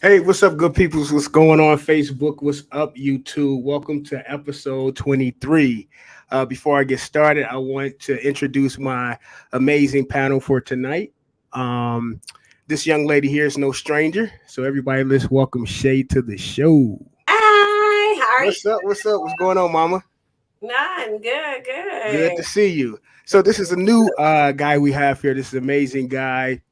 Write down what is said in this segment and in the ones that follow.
Hey, what's up, good people? What's going on, Facebook? What's up, YouTube? Welcome to episode 23. Before I get started, I want to introduce my amazing panel for tonight. Um, this young lady here is no stranger, so everybody, let's welcome Shay to the show. Hi, how are you? What's up? What's up? What's going on, Mama? None. Good, Good good. to see you. So this is a new guy we have here. This is an amazing guy.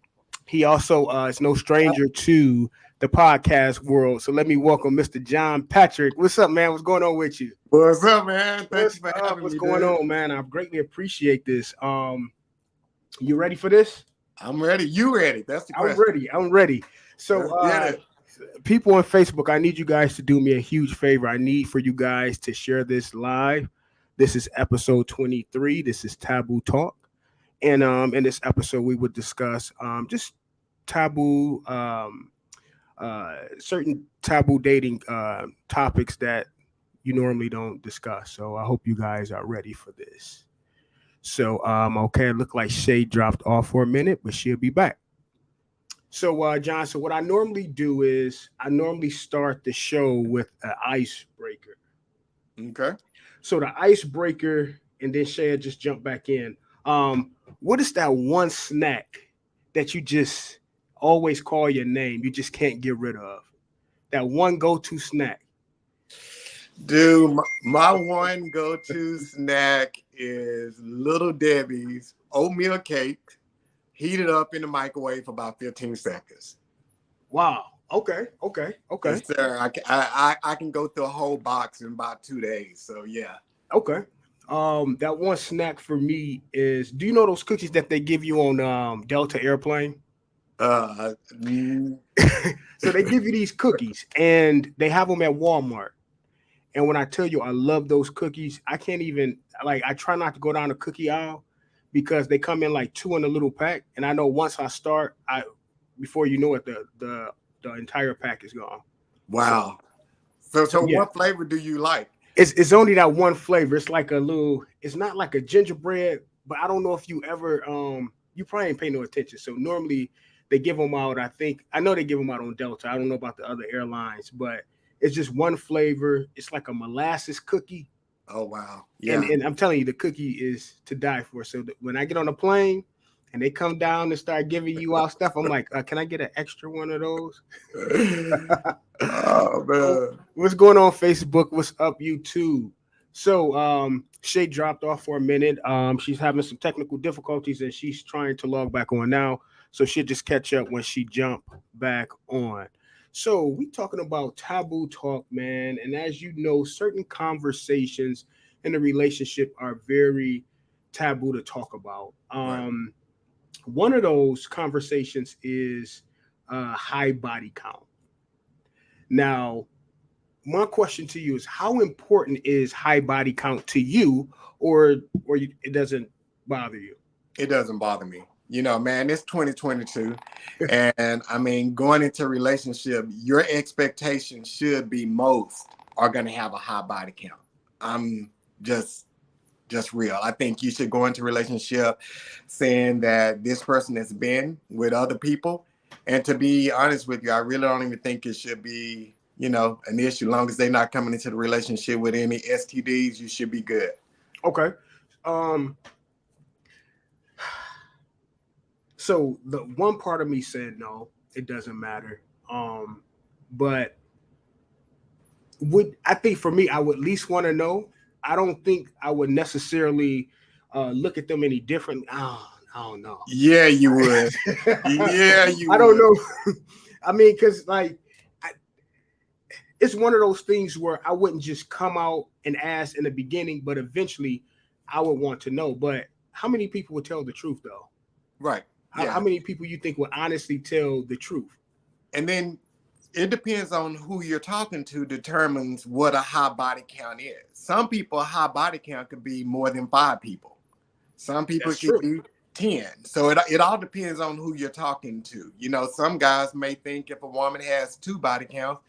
He also is no stranger to the podcast world. So let me welcome Mr. John Patrick. What's up, man? What's going on with you? What's up, man? Thank What's you for up? having What's me, going dude. on, man? I greatly appreciate this. You ready for this? I'm ready. You ready? That's the I'm question. ready. I'm ready. So, Let's get it. people on Facebook, I need you guys to do me a huge favor. I need for you guys to share this live. This is episode 23. This is Taboo Talk. And in this episode, we would discuss just taboo, certain taboo dating topics that you normally don't discuss. So I hope you guys are ready for this. So okay, it looked like Shay dropped off for a minute, but she'll be back. So John, so what I normally do is I normally start the show with an icebreaker. Okay. So the icebreaker, and then Shay just jump back in. What is that one snack that you just always call your name? You just can't get rid of that one go-to snack. Dude, my one go-to snack is Little Debbie's oatmeal cake, heated up in the microwave for about 15 seconds. Wow. Okay. Yes, sir. I can go through a whole box in about 2 days. So yeah. Okay. That one snack for me is. Do you know those cookies that they give you on Delta airplane? Mm, So they give you these cookies, and they have them at Walmart. And when I tell you I love those cookies, I can't even like. I try not to go down the cookie aisle because they come in like two in a little pack, and I know once I start, I before you know it, the entire pack is gone. wow. So Yeah, what flavor do you like? it's only that one flavor. It's like a little. It's not like a gingerbread, but I don't know if you ever you probably ain't pay no attention. So normally they give them out. I know they give them out on Delta. I don't know about the other airlines, but it's just one flavor. It's like a molasses cookie, Oh wow. and Yeah. and I'm telling you, the cookie is to die for. So when I get on a plane and they come down and start giving you out stuff, I'm like, can I get an extra one of those? Oh man. What's going on, Facebook? What's up, YouTube? So, Shay dropped off for a minute. She's having some technical difficulties and she's trying to log back on now. So she'll just catch up when she jump back on. So we talking about taboo talk, man. And as you know, certain conversations in a relationship are very taboo to talk about. Right. One of those conversations is high body count. Now, my question to you is how important is high body count to you, or it doesn't bother you? It doesn't bother me. You know, man, it's 2022. And I mean, going into a relationship, your expectation should be most are gonna have a high body count. I'm just real. I think you should go into a relationship saying that this person has been with other people. And to be honest with you, I really don't even think it should be, an issue. As long as they're not coming into the relationship with any STDs, you should be good. Okay. Um. So the one part of me said no, it doesn't matter. But would I think for me, I would at least want to know. I don't think I would necessarily look at them any differently. Oh, I don't know. Yeah, you would. Yeah, you I don't would. know. I mean, because like it's one of those things where I wouldn't just come out and ask in the beginning, but eventually I would want to know. But how many people would tell the truth though? Right. How, Yeah. how many people you think would honestly tell the truth? And then it depends on who you're talking to determines what a high body count is. Some people, a high body count could be more than 5 people. Some people That's could true. be 10. So it all depends on who you're talking to. Some guys may think if a woman has 2 body counts,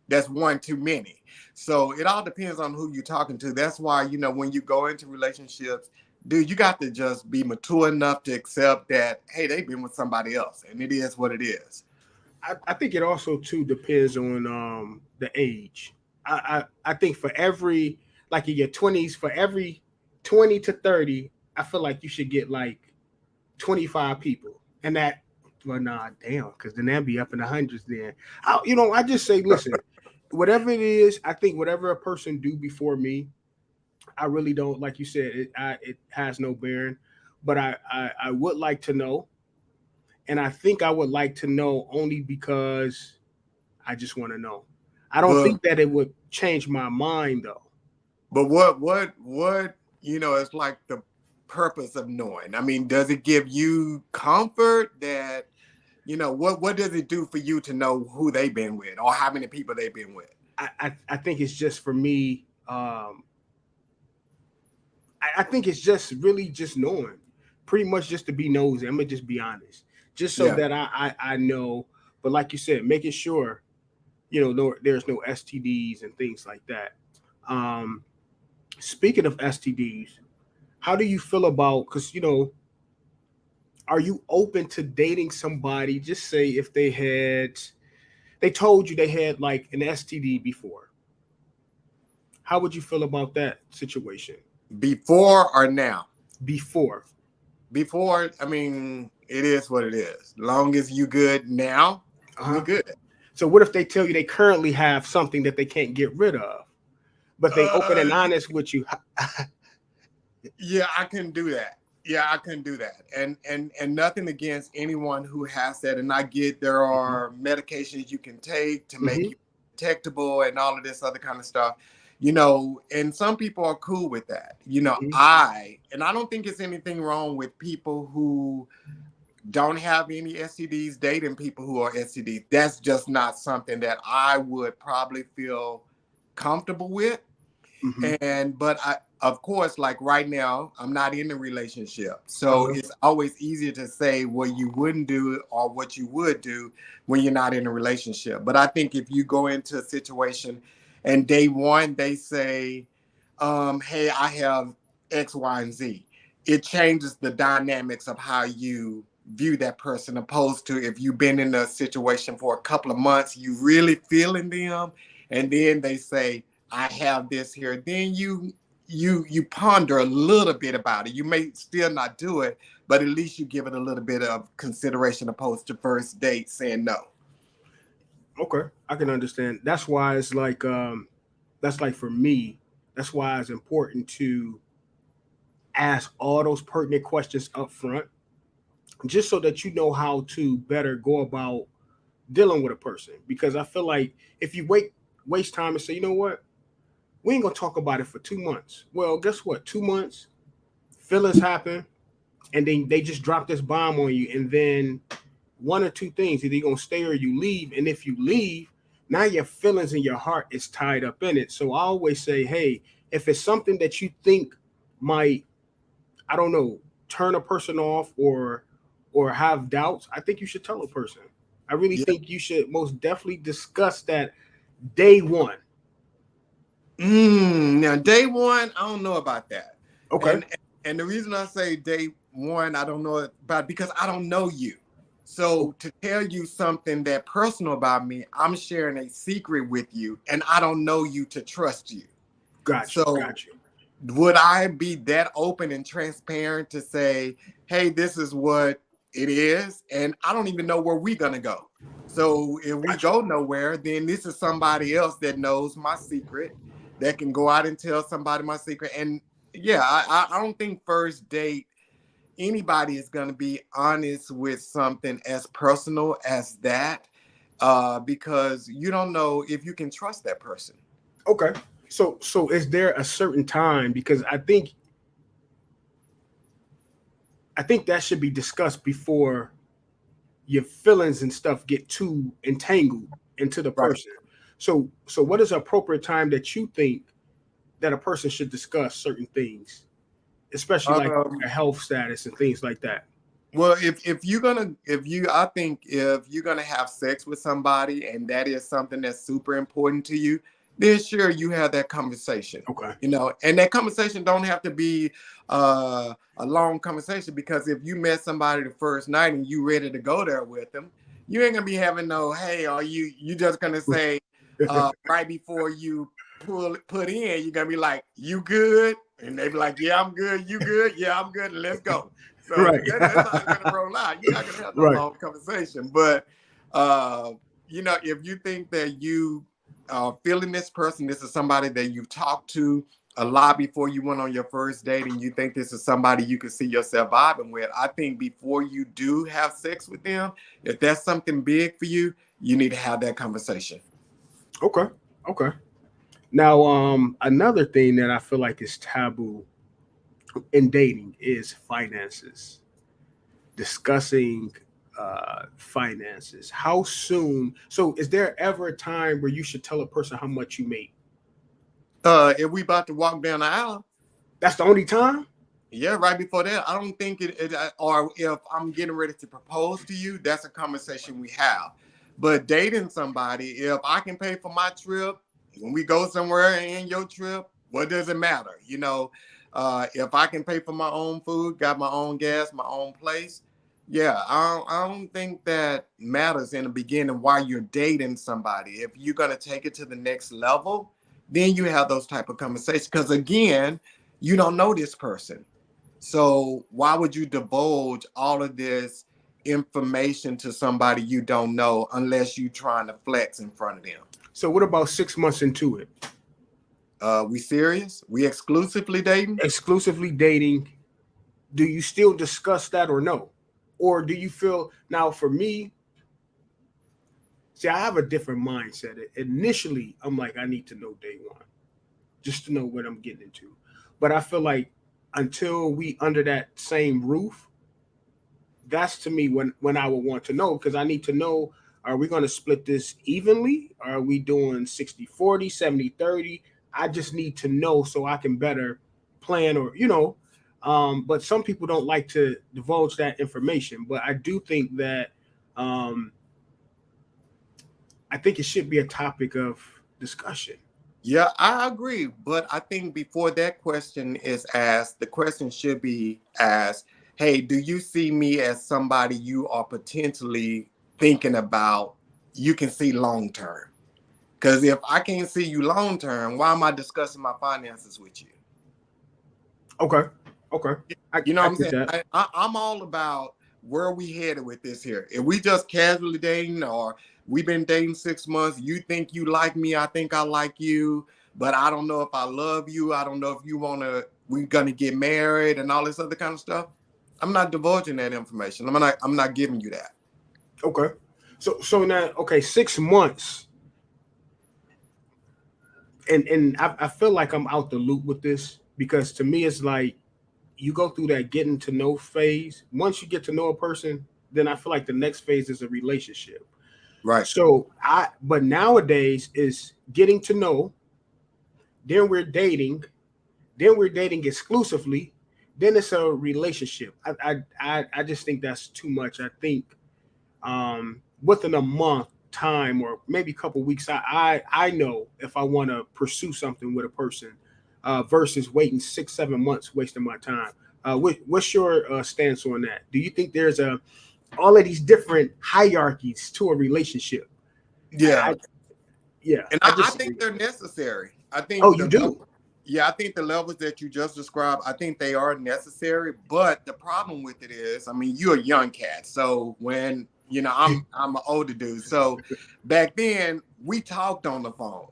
that's one too many. So it all depends on who you're talking to. That's why, when you go into relationships, dude, you got to just be mature enough to accept that, hey, they've been with somebody else and it is what it is. I think it also too depends on the age. I think for every like in your 20s, for every 20 to 30, I feel like you should get like 25 people. And that well nah damn, because then they'll be up in the hundreds then. I just say listen, whatever it is, I think whatever a person do before me, I really don't like you said, it has no bearing. But I would like to know, and I think I would like to know only because I just want to know. I don't But think that it would change my mind though. but what it's like the purpose of knowing. I mean, does it give you comfort that what does it do for you to know who they've been with or how many people they've been with? I think it's just for me. I think it's just really just knowing, pretty much just to be nosy. I'm gonna just be honest, just so Yeah. that I know. But like you said, making sure there's no STDs and things like that. Um, Speaking of STDs, how do you feel about because are you open to dating somebody? Just say if they told you they had like an STD before. How would you feel about that situation? Before or now? Before. Before, I mean, it is what it is. Long as you good now, we Uh-huh. good. So what if they tell you they currently have something that they can't get rid of, but they open and Uh, honest with you? yeah, I can do that. Yeah, I can do that. And nothing against anyone who has that. And I get there Mhm. are medications you can take to make Mhm. you detectable and all of this other kind of stuff. And some people are cool with that. Mhm. I don't think it's anything wrong with people who don't have any STDs dating people who are STDs. That's just not something that I would probably feel comfortable with. Mhm. But of course, like right now, I'm not in a relationship. So Uh-huh. it's always easier to say what you wouldn't do or what you would do when you're not in a relationship. But I think if you go into a situation and day one, they say, hey, I have X, Y, and Z, it changes the dynamics of how you view that person, opposed to if you've been in a situation for a couple of months, you really feeling them, and then they say, I have this here, then you ponder a little bit about it. You may still not do it, but at least you give it a little bit of consideration opposed to first date saying no. Okay, I can understand. That's why it's like that's like for me. That's why it's important to ask all those pertinent questions up front, just so that you know how to better go about dealing with a person. Because I feel like if you waste time and say, you know what, we ain't gonna talk about it for 2 months. Well, guess what? 2 months, feelings happen, and then they just drop this bomb on you, and then one or two things: either you're gonna stay or you leave. And if you leave, now your feelings and your heart is tied up in it. So I always say, hey, if it's something that you think might, I don't know, turn a person off or have doubts, I think you should tell a person. I really Yeah. think you should most definitely discuss that day one. Now day one, I don't know about that. Okay. And the reason I say day one, I don't know about because I don't know you. So to tell you something that personal about me, I'm sharing a secret with you, and I don't know you to trust you. Got you. So Got you. would I be that open and transparent to say, hey, this is what it is, and I don't even know where we're gonna go. So if we Got you. go nowhere, then this is somebody else that knows my secret, that can go out and tell somebody my secret. And yeah, I don't think first date anybody is gonna be honest with something as personal as that, because you don't know if you can trust that person. Okay. So is there a certain time? Because I think that should be discussed before your feelings and stuff get too entangled into the Right. person. So what is an appropriate time that you think that a person should discuss certain things, especially like Um, a health status and things like that? Well, I think if you're gonna have sex with somebody and that is something that's super important to you, then sure you have that conversation. Okay. And that conversation don't have to be a long conversation, because if you met somebody the first night and you ready to go there with them, You ain't gonna be having no, hey, are you just gonna say right before you put in, you're gonna be like, you good? And they be like, yeah, I'm good, you good, yeah, I'm good, and let's go. So Right. that's how it's gonna roll out. You're not gonna have no Right. long conversation. But if you think that you feeling this person, this is somebody that you've talked to a lot before you went on your first date, and you think this is somebody you can see yourself vibing with, I think before you do have sex with them, if that's something big for you, you need to have that conversation. Okay. Okay. Now, another thing that I feel like is taboo in dating is finances. Discussing finances. How soon? So, is there ever a time where you should tell a person how much you make? If we about to walk down the aisle, That's the only time. yeah, right before that, I don't think or if I'm getting ready to propose to you, that's a conversation we have. But dating somebody, if I can pay for my trip, when we go somewhere and your trip, what does it matter? If I can pay for my own food, got my own gas, my own place, yeah, I don't think that matters in the beginning while you're dating somebody. If you're gonna take it to the next level, then you have those type of conversations. Because again, you don't know this person. So why would you divulge all of this information to somebody you don't know unless you're trying to flex in front of them? So, what about 6 months into it? We serious? We exclusively dating? Exclusively dating. Do you still discuss that or no? Or do you feel now? For me, see, I have a different mindset. Initially, I'm like, I need to know day one, just to know what I'm getting into. But I feel like until we under that same roof, that's to me when I would want to know, because I need to know, are we going to split this evenly? Are we doing 60-40, 70-30? I just need to know so I can better plan, or but some people don't like to divulge that information. But I do think that um I think it should be a topic of discussion. Yeah, I agree. But I think before that question is asked, the question should be asked, hey, do you see me as somebody you are potentially thinking about you can see long term? Because if I can't see you long term, why am I discussing my finances with you? Okay. Okay. You know I what I'm get saying? that. I'm all about where we headed with this here. If we just casually dating, or we've been dating 6 months, you think you like me, I think I like you, but I don't know if I love you. I don't know if we're gonna get married and all this other kind of stuff. I'm not divulging that information. I'm not giving you that. Okay. So now, okay, 6 months, and I feel like I'm out the loop with this, because to me it's like you go through that getting to know phase. Once you get to know a person, then I feel like the next phase is a relationship. Right. But nowadays is getting to know, then we're dating exclusively, then it's a relationship. I just think that's too much. I think within a month time, or maybe a couple weeks, I know if I want to pursue something with a person, versus waiting 6-7 months wasting my time. What's your stance on that? Do you think there's a all of these different hierarchies to a relationship? Yeah. I Yeah, And I I just think they're necessary. I oh, think you do. yeah, I think the levels that you just described, I think they are necessary. But the problem with it is, I mean, you're a young cat. So when I'm an older dude. So back then we talked on the phone.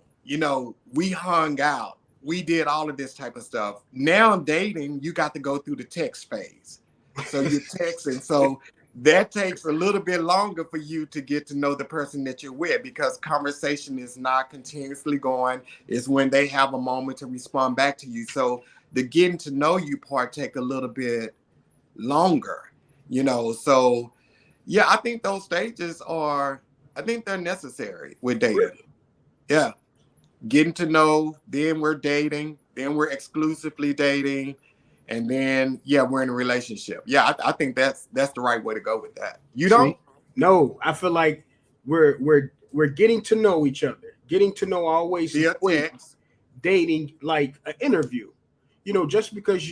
We hung out. We did all of this type of stuff. Now dating, you got to go through the text phase. So you're texting. So that takes a little bit longer for you to get to know the person that you're with, because conversation is not continuously going. It's when they have a moment to respond back to you. So the getting to know you part take a little bit longer. So yeah, I think those stages I think they're necessary with dating. Really? Yeah. Getting to know, then we're dating, then we're exclusively dating, and then yeah, we're in a relationship. Yeah, I think that's the right way to go with that. You don't? See, no, I feel like we're getting to know each other. Getting to know, always Via equate text. dating like an interview. Just because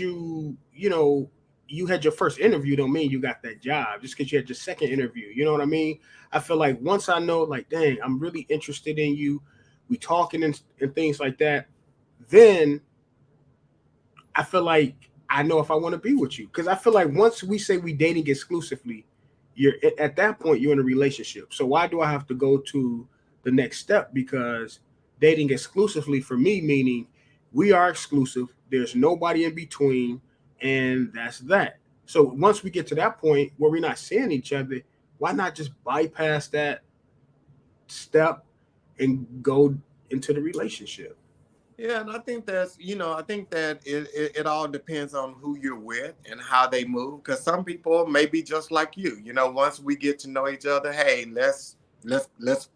you had your first interview don't mean you got that job just because you had your second interview. You know what I mean? I feel like once I know, like, dang, I'm really interested in you, we talking and things like that, then I feel like I know if I want to be with you. Because I feel like once we say we dating exclusively, you're at that point you're in a relationship. So why do I have to go to the next step? Because dating exclusively for me, meaning we are exclusive. There's nobody in between, and that's that. So once we get to that point where we're not seeing each other, why not just bypass that step and go into the relationship? Yeah, and I think that's, I think that it all depends on who you're with and how they move. Because some people may be just like you. Once we get to know each other, hey, let's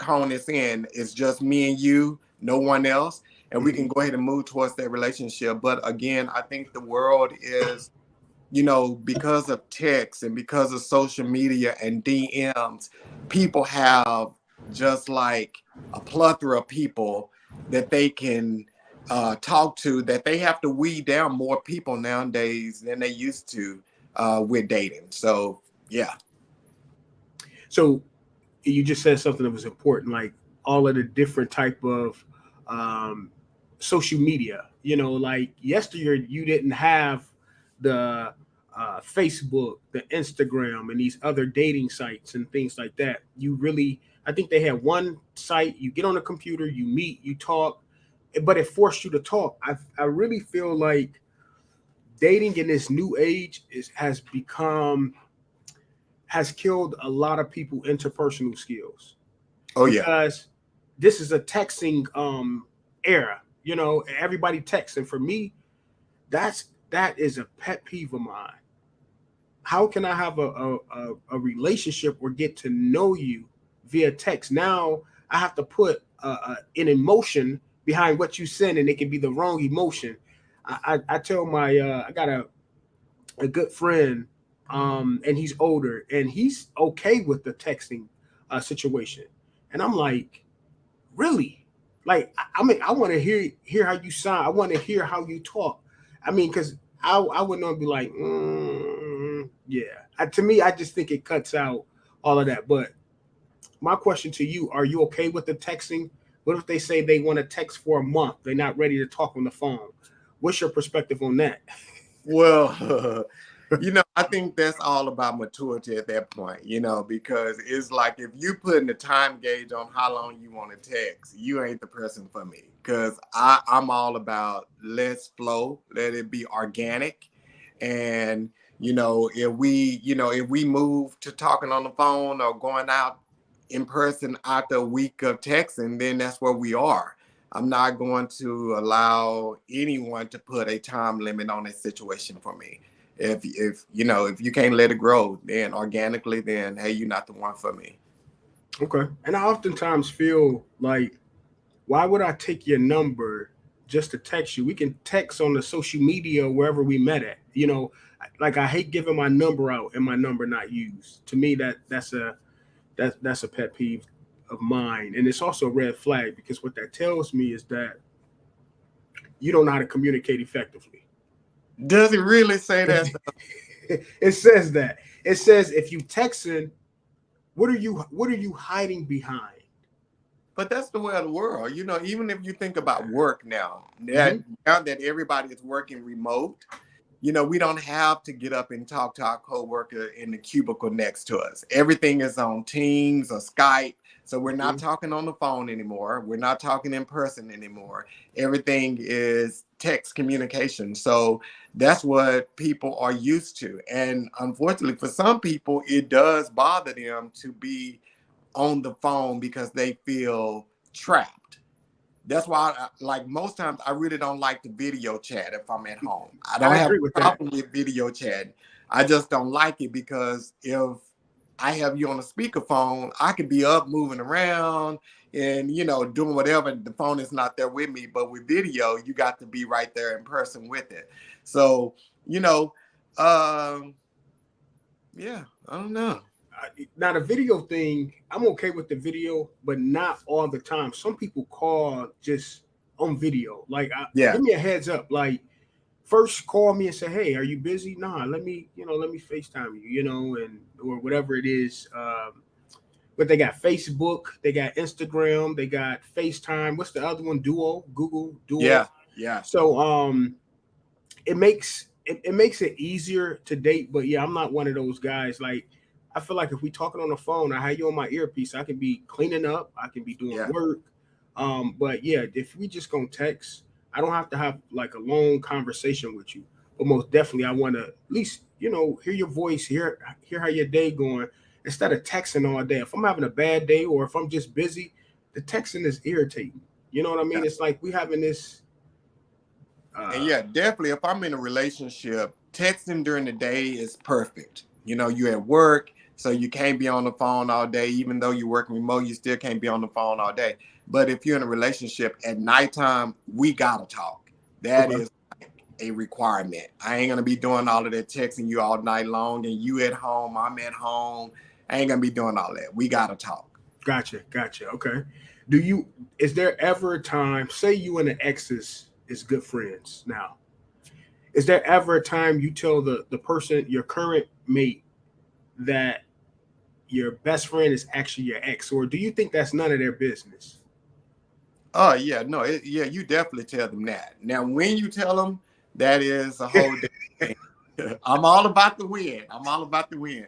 hone this in. It's just me and you, no one else, and we can go ahead and move towards that relationship. But again, I think the world is, because of text and because of social media and DMs, people have just like a plethora of people that they can talk to, that they have to weed down more people nowadays than they used to with dating. So, yeah. So you just said something that was important, like all of the different type of um, social media. Like yesteryear, you didn't have the Facebook, the Instagram, and these other dating sites and things like that. You really, I think they had one site. You get on a computer, you meet, you talk, but it forced you to talk. I really feel like dating in this new age has killed a lot of people interpersonal skills Oh, yeah. because this is a texting era. Everybody texts, and for me, that is a pet peeve of mine. How can I have a relationship or get to know you via text? Now I have to put an emotion behind what you send, and it can be the wrong emotion. I tell my I got a good friend, and he's older, and he's okay with the texting situation, and I'm like, really? Like, I mean, I want to hear how you sound. I want to hear how you talk. I mean, because I would normally be like, yeah. To me, I just think it cuts out all of that. But my question to you: are you okay with the texting? What if they say they want to text for a month? They're not ready to talk on the phone. What's your perspective on that? Well, I think that's all about maturity at that point, because it's like if you putting the time gauge on how long you want to text, you ain't the person for me. Because I'm all about let's flow, let it be organic. And, if we move to talking on the phone or going out in person after a week of texting, then that's where we are. I'm not going to allow anyone to put a time limit on this situation for me. If you can't let it grow, then organically, then hey, you're not the one for me. Okay. And I oftentimes feel like, why would I take your number just to text you? We can text on the social media wherever we met at. Like I hate giving my number out and my number not used. To me, that's a pet peeve of mine, and it's also a red flag because what that tells me is that you don't know how to communicate effectively. Does it really say that stuff? It says that. It says if you texting, what are you hiding behind? But that's the way of the world. Even if you think about work now, Mhm. now that everybody is working remote, we don't have to get up and talk to our coworker in the cubicle next to us. Everything is on Teams or Skype. So we're not Mhm. talking on the phone anymore. We're not talking in person anymore. Everything is text communication. So that's what people are used to. And unfortunately, for some people, it does bother them to be on the phone because they feel trapped. That's why, like most times, I really don't like to video chat if I'm at home. I don't I have agree with a that. problem with video chat. I just don't like it because if I have you on a speakerphone, I could be up moving around and doing whatever. The phone is not there with me, but with video, you got to be right there in person with it. So you know, um, yeah, I don't know. Now the video thing, I'm okay with the video, but not all the time. Some people call just on video. Like, Yeah, give me a heads up. Like, first call me and say, "Hey, are you busy?" Nah, let me FaceTime you, and or whatever it is. But they got Facebook, they got Instagram, they got FaceTime. What's the other one? Google Duo. Yeah, yeah, So it makes it easier to date. But yeah, I'm not one of those guys. Like I feel like if we talking on the phone, I have you on my earpiece, I can be cleaning up, I can be doing yeah. work. But yeah, if we just gonna text, I don't have to have like a long conversation with you. But most definitely, I want to at least hear your voice, hear how your day going, instead of texting all day. If I'm having a bad day or if I'm just busy, the texting is irritating. You know what I mean? Yeah. It's like we having this. And yeah, definitely. If I'm in a relationship, texting during the day is perfect. You're at work, so you can't be on the phone all day. Even though you're working remote, you still can't be on the phone all day. But if you're in a relationship at nighttime, we gotta talk. That Okay. is like a requirement. I ain't gonna be doing all of that texting you all night long, and you at home, I'm at home. I ain't gonna be doing all that. We gotta talk. Gotcha. Okay. Is there ever a time, say you and the exes is good friends now? Is there ever a time you tell the person, your current mate, that your best friend is actually your ex, or do you think that's none of their business? Oh yeah, no, yeah, you definitely tell them that. Now, when you tell them, that is a whole different thing. I'm all about the win. I'm all about the win.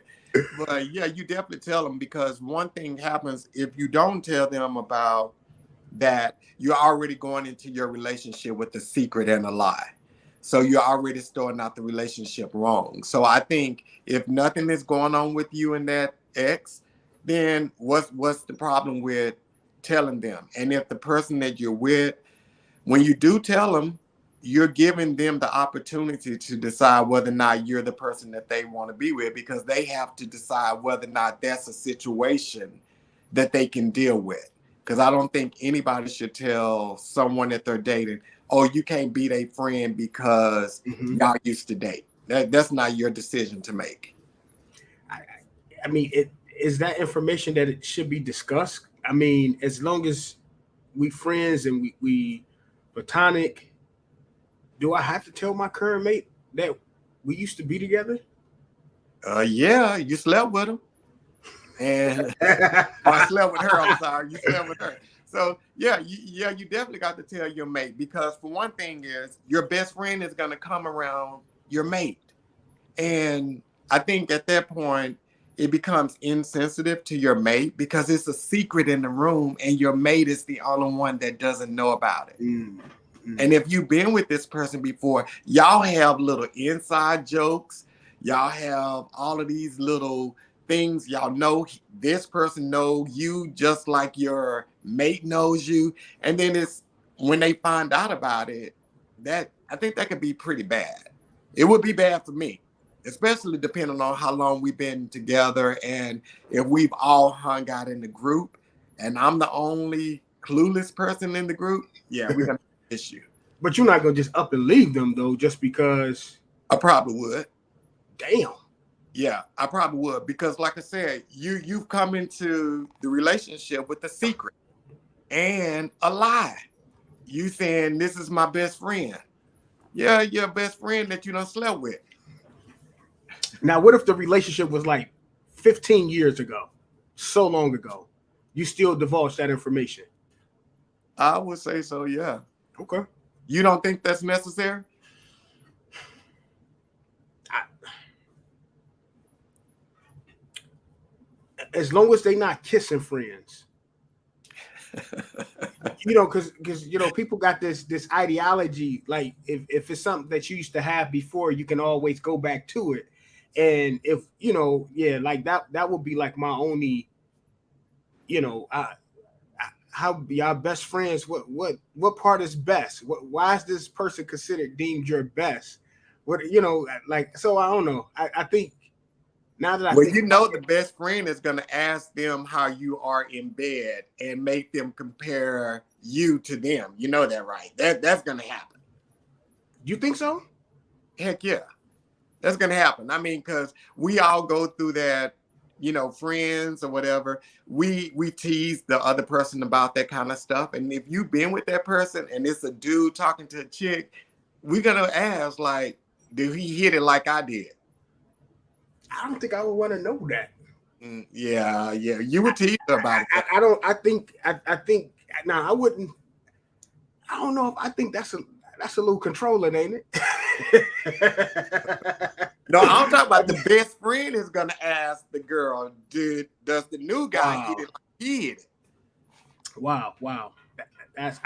But yeah, you definitely tell them, because one thing happens if you don't tell them about that, you're already going into your relationship with a secret and a lie. So you're already starting out the relationship wrong. So I think if nothing is going on with you and that ex, then what's the problem with telling them? And if the person that you're with, when you do tell them, you're giving them the opportunity to decide whether or not you're the person that they want to be with, because they have to decide whether or not that's a situation that they can deal with. Because I don't think anybody should tell someone that they're dating, "Oh, you can't be their friend because Hmm. y'all used to date." That's not your decision to make. I, I mean, it is that information that it should be discussed. I mean, as long as we friends and we platonic, do I have to tell my current mate that we used to be together? Yeah, you slept with them, and or I slept with her. I'm sorry, you slept with her. So yeah, you definitely got to tell your mate, because for one thing is your best friend is gonna come around your mate, and I think at that point it becomes insensitive to your mate, because it's a secret in the room, and your mate is the only one that doesn't know about it. Mm, And if you've been with this person before, y'all have little inside jokes. Y'all have all of these little things. Y'all know this person know you just like your mate knows you. And then it's when they find out about it, that I think that could be pretty bad. It would be bad for me, especially depending on how long we've been together and if we've all hung out in the group and I'm the only clueless person in the group. Yeah, we're gonna issue. but you're not gonna just up and leave them though, just because. I probably would. Damn. Yeah, I probably would, because like I said, you've come into the relationship with a secret and a lie. You saying this is my best friend. Yeah, your best friend that you done slept with. Now, what if the relationship was like 15 years ago, so long ago? You still divulge that information? I would say so, yeah. Okay. You don't think that's necessary? I, as long as they not kissing friends, because people got this ideology, like if it's something that you used to have before, you can always go back to it. And if yeah, like that would be like my only, how y'all best friends, what part is best, why is this person considered deemed your best, like, so I don't know. I think now that I Well, think you about know the best friend is going to ask them how you are in bed and make them compare you to them. You know that, right? That's going to happen. it, you think so? Heck yeah. That's going to happen. I mean, because we all go through that, friends or whatever. We tease the other person about that kind of stuff. And if you've been with that person and it's a dude talking to a chick, we're gonna ask like, did he hit it like I did? I don't think I would want to know that. Yeah, you would tease her about it. I don't. I think. Now I wouldn't. I don't know if I think that's a little controlling, ain't it? No, I'm talking about the best friend is gonna ask the girl, does the new guy hit it like he hit it? Wow. That's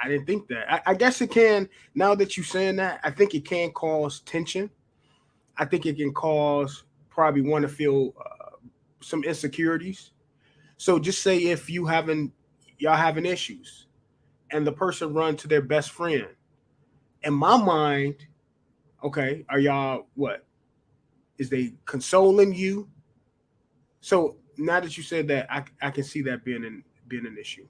I didn't think that. I guess it can. Now that you're saying that, I think it can cause tension. I think it can cause probably one to feel some insecurities. So just say if y'all having issues, and the person run to their best friend. In my mind, okay, are y'all what? Is they consoling you? So now that you said that, I can see that being an issue.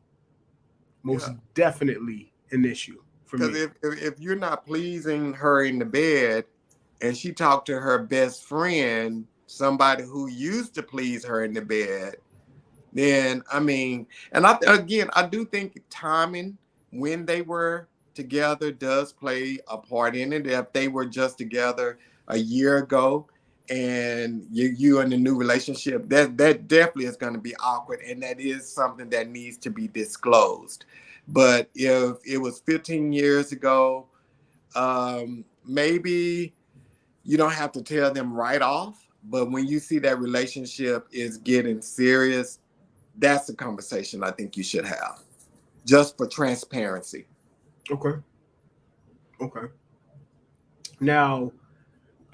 Most definitely an issue for me. Because if you're not pleasing her in the bed, and she talked to her best friend, somebody who used to please her in the bed, then I mean, and I do think timing when they were together does play a part in it. If they were just together a year ago and you in a new relationship, that definitely is going to be awkward, and that is something that needs to be disclosed. But if it was 15 years ago, maybe you don't have to tell them right off. But when you see that relationship is getting serious, that's a conversation I think you should have, just for transparency. Okay. Now,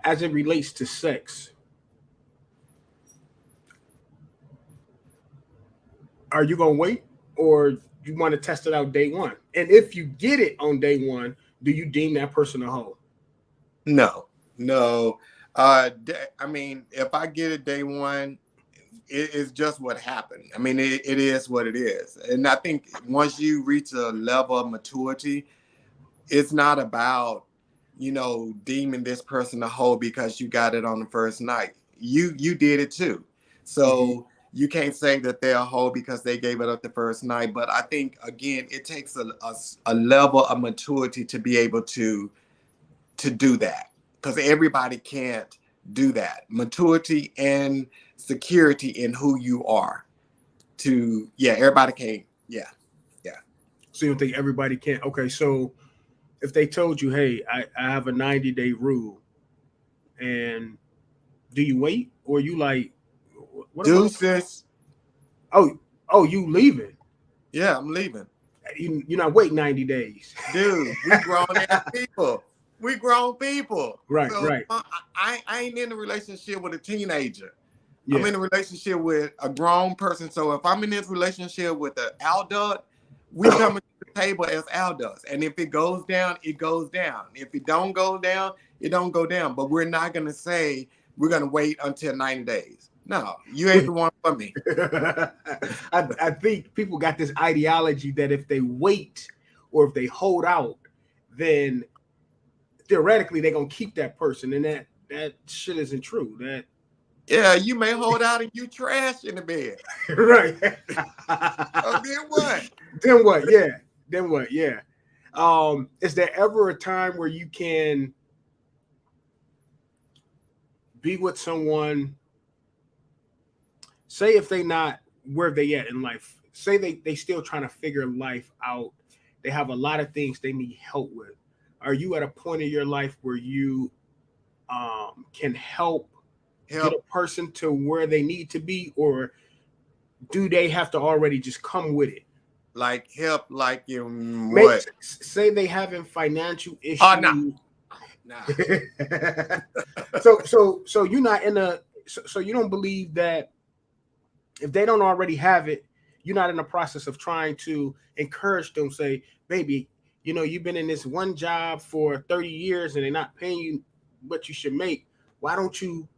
as it relates to sex, are you gonna wait, or you want to test it out day one? And if you get it on day one, do you deem that person a hoe? No. I mean, if I get it day one, it's just what happened. I mean, it is what it is. And I think once you reach a level of maturity, it's not about, deeming this person a hoe because you got it on the first night. You did it too. So you can't say that they're a hoe because they gave it up the first night. But I think, again, it takes a level of maturity to be able to do that, because everybody can't do that. Maturity and security in who you are. Everybody can't. Yeah. So you don't think everybody can? Okay, so if they told you, hey, I have a 90-day rule, and do you wait, or you like, what about? Deuces. Oh, you leaving? Yeah, I'm leaving. You're not waiting 90 days. Dude, we grown ass people. We grown people. Right, So right. I ain't in a relationship with a teenager. Yeah. I'm in a relationship with a grown person. So if I'm in this relationship with an adult, we come to the table as adults. And if it goes down, it goes down. If it don't go down, it don't go down. But we're not going to say we're going to wait until 90 days. No, you ain't the one for me. I think people got this ideology that if they wait or if they hold out, then theoretically they're going to keep that person. And that shit isn't true. Yeah, you may hold out and you trash in the bed. Right. Oh, then what? Then what? Yeah. Then what? Yeah. Is there ever a time where you can be with someone, say if they not where they at in life, say they still trying to figure life out, they have a lot of things they need help with. Are you at a point in your life where you can help get a person to where they need to be, or do they have to already just come with it? Like help, like what? Say they having financial issues. Oh, no. Nah. So you're not in a so you don't believe that if they don't already have it, you're not in the process of trying to encourage them, say, baby, you've been in this one job for 30 years and they're not paying you what you should make. Why don't you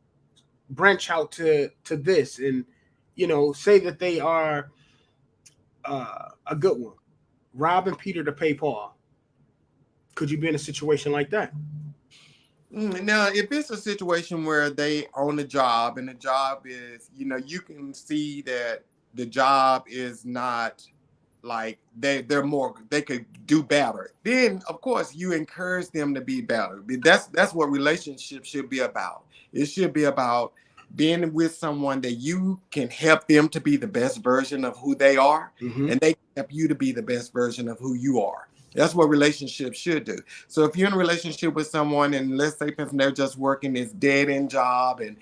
branch out to this? And say that they are a good one, robbing Peter to pay Paul. Could you be in a situation like that? Now, if it's a situation where they own a job and the job is, you can see that the job is not like they could do better. Then of course you encourage them to be better. That's what relationships should be about. It should be about being with someone that you can help them to be the best version of who they are, Mm-hmm. and they can help you to be the best version of who you are. That's what relationships should do. So if you're in a relationship with someone and let's say they're just working this dead end job and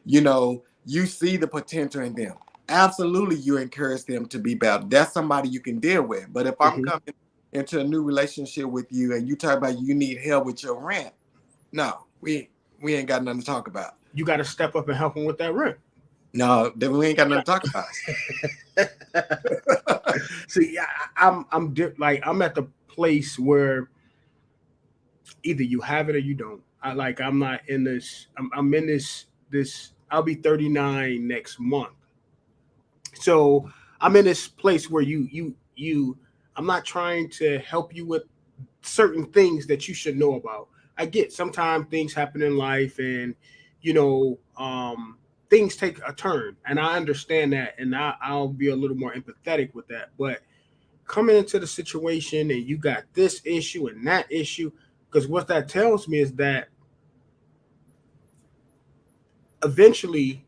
you see the potential in them, absolutely you encourage them to be better. That's somebody you can deal with. But if I'm Mm-hmm. coming into a new relationship with you and you talk about you need help with your rent, no, we ain't got nothing to talk about. You got to step up and help them with that rent. No, then we ain't got nothing to talk about. See, I'm at the place where either you have it or you don't. I'm not in this. I'm in this. I'll be 39 next month, so I'm in this place where you. I'm not trying to help you with certain things that you should know about. I get sometimes things happen in life, and you know, things take a turn, and I understand that, and I'll be a little more empathetic with that. But coming into the situation, and you got this issue and that issue, because what that tells me is that eventually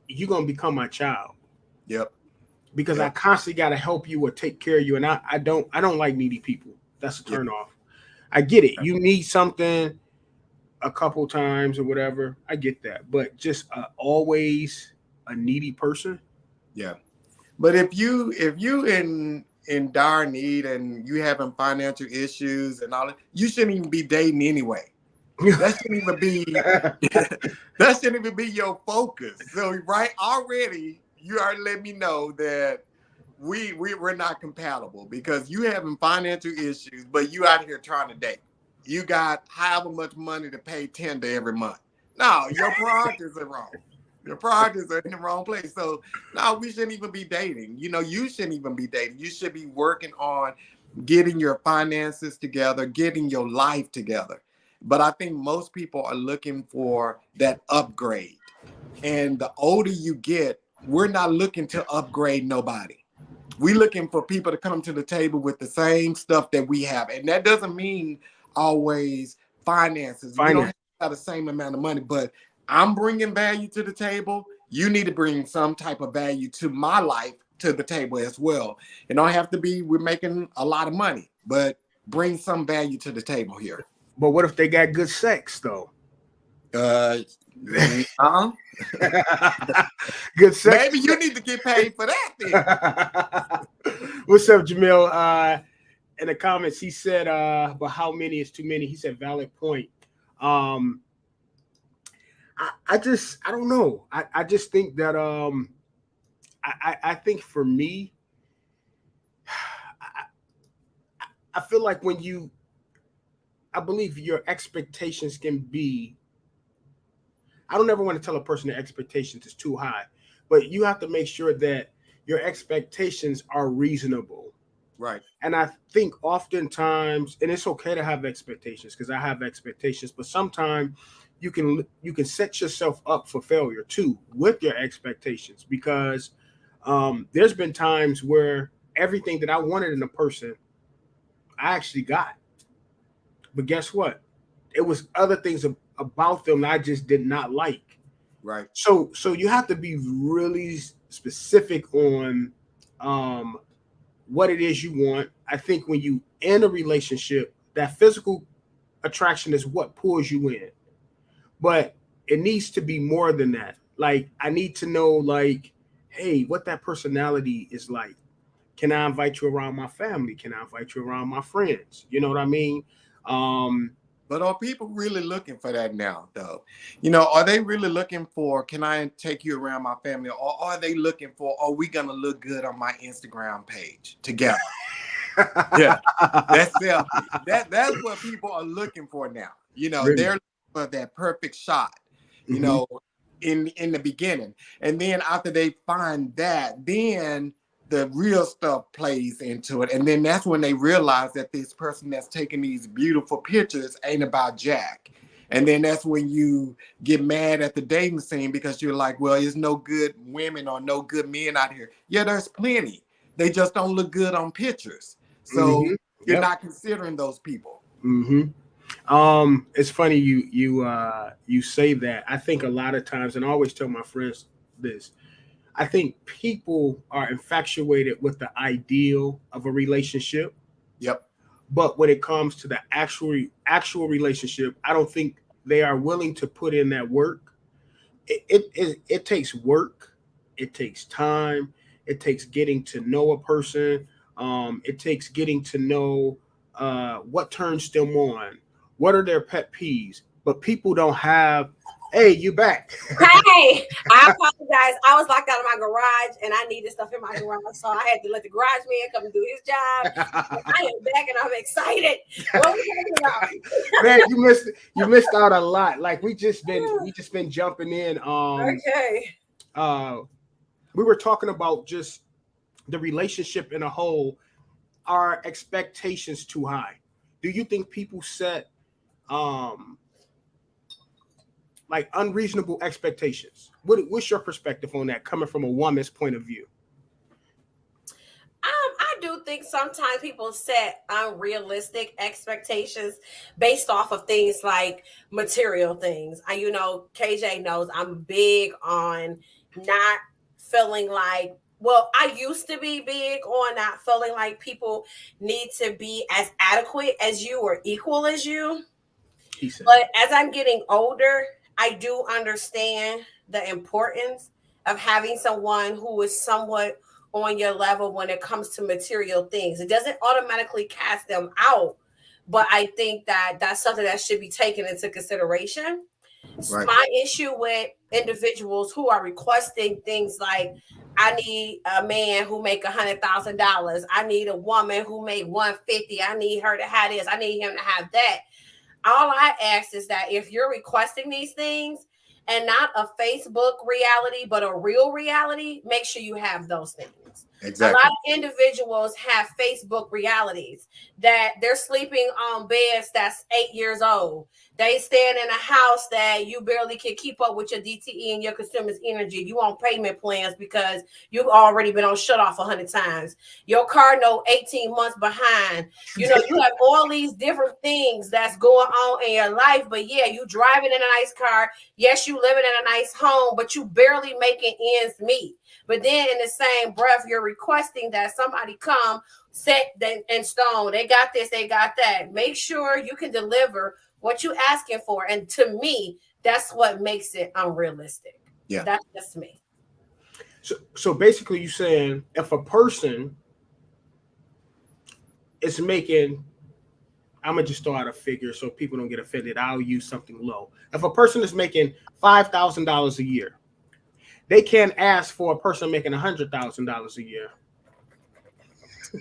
you're gonna become my child Yep. because I Yep. constantly got to help you or take care of you, and I don't like needy people. That's a Yep. turn off. I get it. You need something a couple times or whatever. I get that, but just always a needy person. Yeah. But if you in dire need and you having financial issues and all that, you shouldn't even be dating anyway. That shouldn't even be that shouldn't even be your focus. So right already you already let me know that we're not compatible because you having financial issues, but you out here trying to date. You got however much money to pay tender every month. No, your priorities are wrong. Your priorities are in the wrong place. So no, we shouldn't even be dating. You shouldn't even be dating. You should be working on getting your finances together, getting your life together. But I think most people are looking for that upgrade. And the older you get, we're not looking to upgrade nobody. We're looking for people to come to the table with the same stuff that we have. And that doesn't mean always finances. We don't Finance. have the same amount of money, but I'm bringing value to the table. You need to bring some type of value to my life to the table as well. It don't have to be we're making a lot of money, but bring some value to the table here. But what if they got good sex though? Uh, Good sex. Maybe you need to get paid for that then. What's up, Jamil? In the comments, he said, "But how many is too many?" He said, "Valid point." I don't know. I just think that I think for me, I feel like I believe your expectations can be. I don't ever want to tell a person their expectations is too high, but you have to make sure that your expectations are reasonable. Right. And I think oftentimes, and it's okay to have expectations because I have expectations, but sometimes you can set yourself up for failure too with your expectations because there's been times where everything that I wanted in a person, I actually got. But guess what? It was other things about them that I just did not like. Right. So you have to be really specific on what it is you want. I think when you in a relationship, that physical attraction is what pulls you in, but it needs to be more than that. Like I need to know, like, hey, what that personality is like. Can I invite you around my family? Can I invite you around my friends? You know what I mean? Um, But are people really looking for that now, though? Are they really looking for, can I take you around my family? Or are they looking for, are we going to look good on my Instagram page together? Yeah, that's selfie. That's what people are looking for now. Really? They're looking for that perfect shot, you Mhm. know, in the beginning. And then after they find that, then the real stuff plays into it. And then that's when they realize that this person that's taking these beautiful pictures ain't about Jack. And then that's when you get mad at the dating scene because you're like, well, there's no good women or no good men out here. Yeah, there's plenty. They just don't look good on pictures. So Mm-hmm. you're Yep. not considering those people. Mm-hmm. It's funny you say that. I think a lot of times, and I always tell my friends this. I think people are infatuated with the ideal of a relationship, Yep. but when it comes to the actual relationship, I don't think they are willing to put in that work. It takes work, it takes time, it takes getting to know a person, it takes getting to know what turns them on, what are their pet peeves. But people don't have. Hey, you back? Hey, I apologize. I was locked out of my garage and I needed stuff in my garage. So I had to let the garage man come and do his job. I am back and I'm excited. What are we talking about? Man, you missed out a lot. Like we just been jumping in. Okay. Uh we were talking about just the relationship in a whole. Are expectations too high? Do you think people set um like unreasonable expectations? What's your perspective on that coming from a woman's point of view? I do think sometimes people set unrealistic expectations based off of things like material things. KJ knows I'm big on not feeling like, well, I used to be big on not feeling like people need to be as adequate as you or equal as you. He said. But as I'm getting older, I do understand the importance of having someone who is somewhat on your level when it comes to material things. It doesn't automatically cast them out, but I think that that's something that should be taken into consideration. Right. My issue with individuals who are requesting things like, I need a man who make $100,000. I need a woman who make 150. I need her to have this. I need him to have that. All I ask is that if you're requesting these things and not a Facebook reality, but a real reality, make sure you have those things. Exactly. A lot of individuals have Facebook realities that they're sleeping on beds that's 8 years old. They stand in a house that you barely can keep up with your DTE and your consumer's energy. You on payment plans because you've already been on shut off 100 times. Your car note 18 months behind. You have all these different things that's going on in your life, but yeah, you driving in a nice car. Yes, you living in a nice home, but you barely making ends meet. But then in the same breath, you're requesting that somebody come set in stone. They got this, they got that. Make sure you can deliver what you asking for. And to me, that's what makes it unrealistic. Yeah. That's just me. So basically, you saying if a person is making, I'm gonna just throw out a figure so people don't get offended. I'll use something low. If a person is making $5,000 a year, they can't ask for a person making $100,000 a year.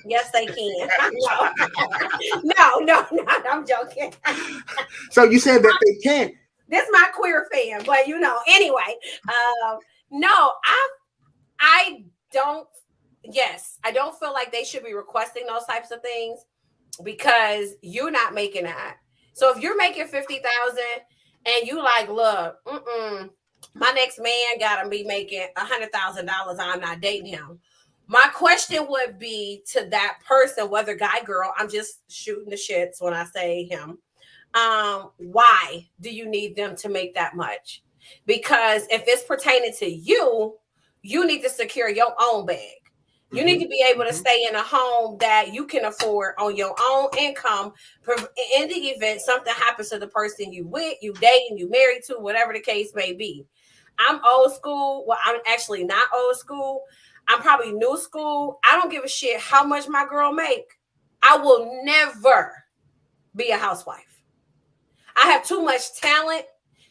Yes, they can. No, I'm joking. So you said that they can't. This is my queer fan, but anyway. No, I don't. Yes, I don't feel like they should be requesting those types of things because you're not making that. So if you're making 50,000 and you like, look, my next man gotta be making $100,000. I'm not dating him. My question would be to that person, whether guy, girl, I'm just shooting the shits when I say him. Why do you need them to make that much? Because if it's pertaining to you, you need to secure your own bag. You need to be able to stay in a home that you can afford on your own income. In the event something happens to the person you with, you dating, you married to, whatever the case may be. I'm old school. Well, I'm actually not old school. I'm probably new school. I don't give a shit how much my girl make. I will never be a housewife. I have too much talent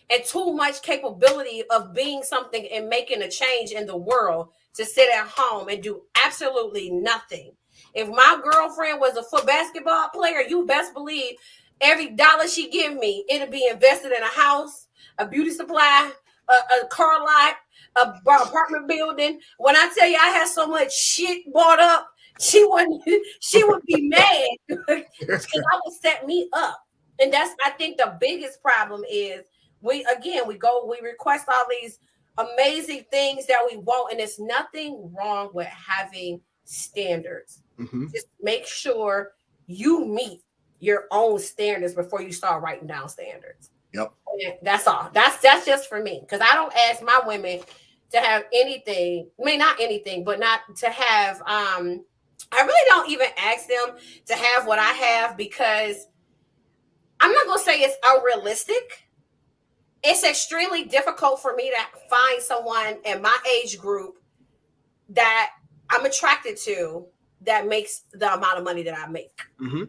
and too much capability of being something and making a change in the world to sit at home and do absolutely nothing. If my girlfriend was a foot basketball player, you best believe every dollar she give me, it'll be invested in a house, a beauty supply, a car lot, a apartment building. When I tell you I had so much shit bought up, she would be mad because I would set me up. And that's, I think the biggest problem is we request all these amazing things that we want, and there's nothing wrong with having standards. Mm-hmm. Just make sure you meet your own standards before you start writing down standards. Yep. And that's all. That's just for me, because I don't ask my women to have anything. I mean, not anything, but not to have. I really don't even ask them to have what I have, because I'm not gonna say it's unrealistic. It's extremely difficult for me to find someone in my age group that I'm attracted to that makes the amount of money that I make. Mm-hmm.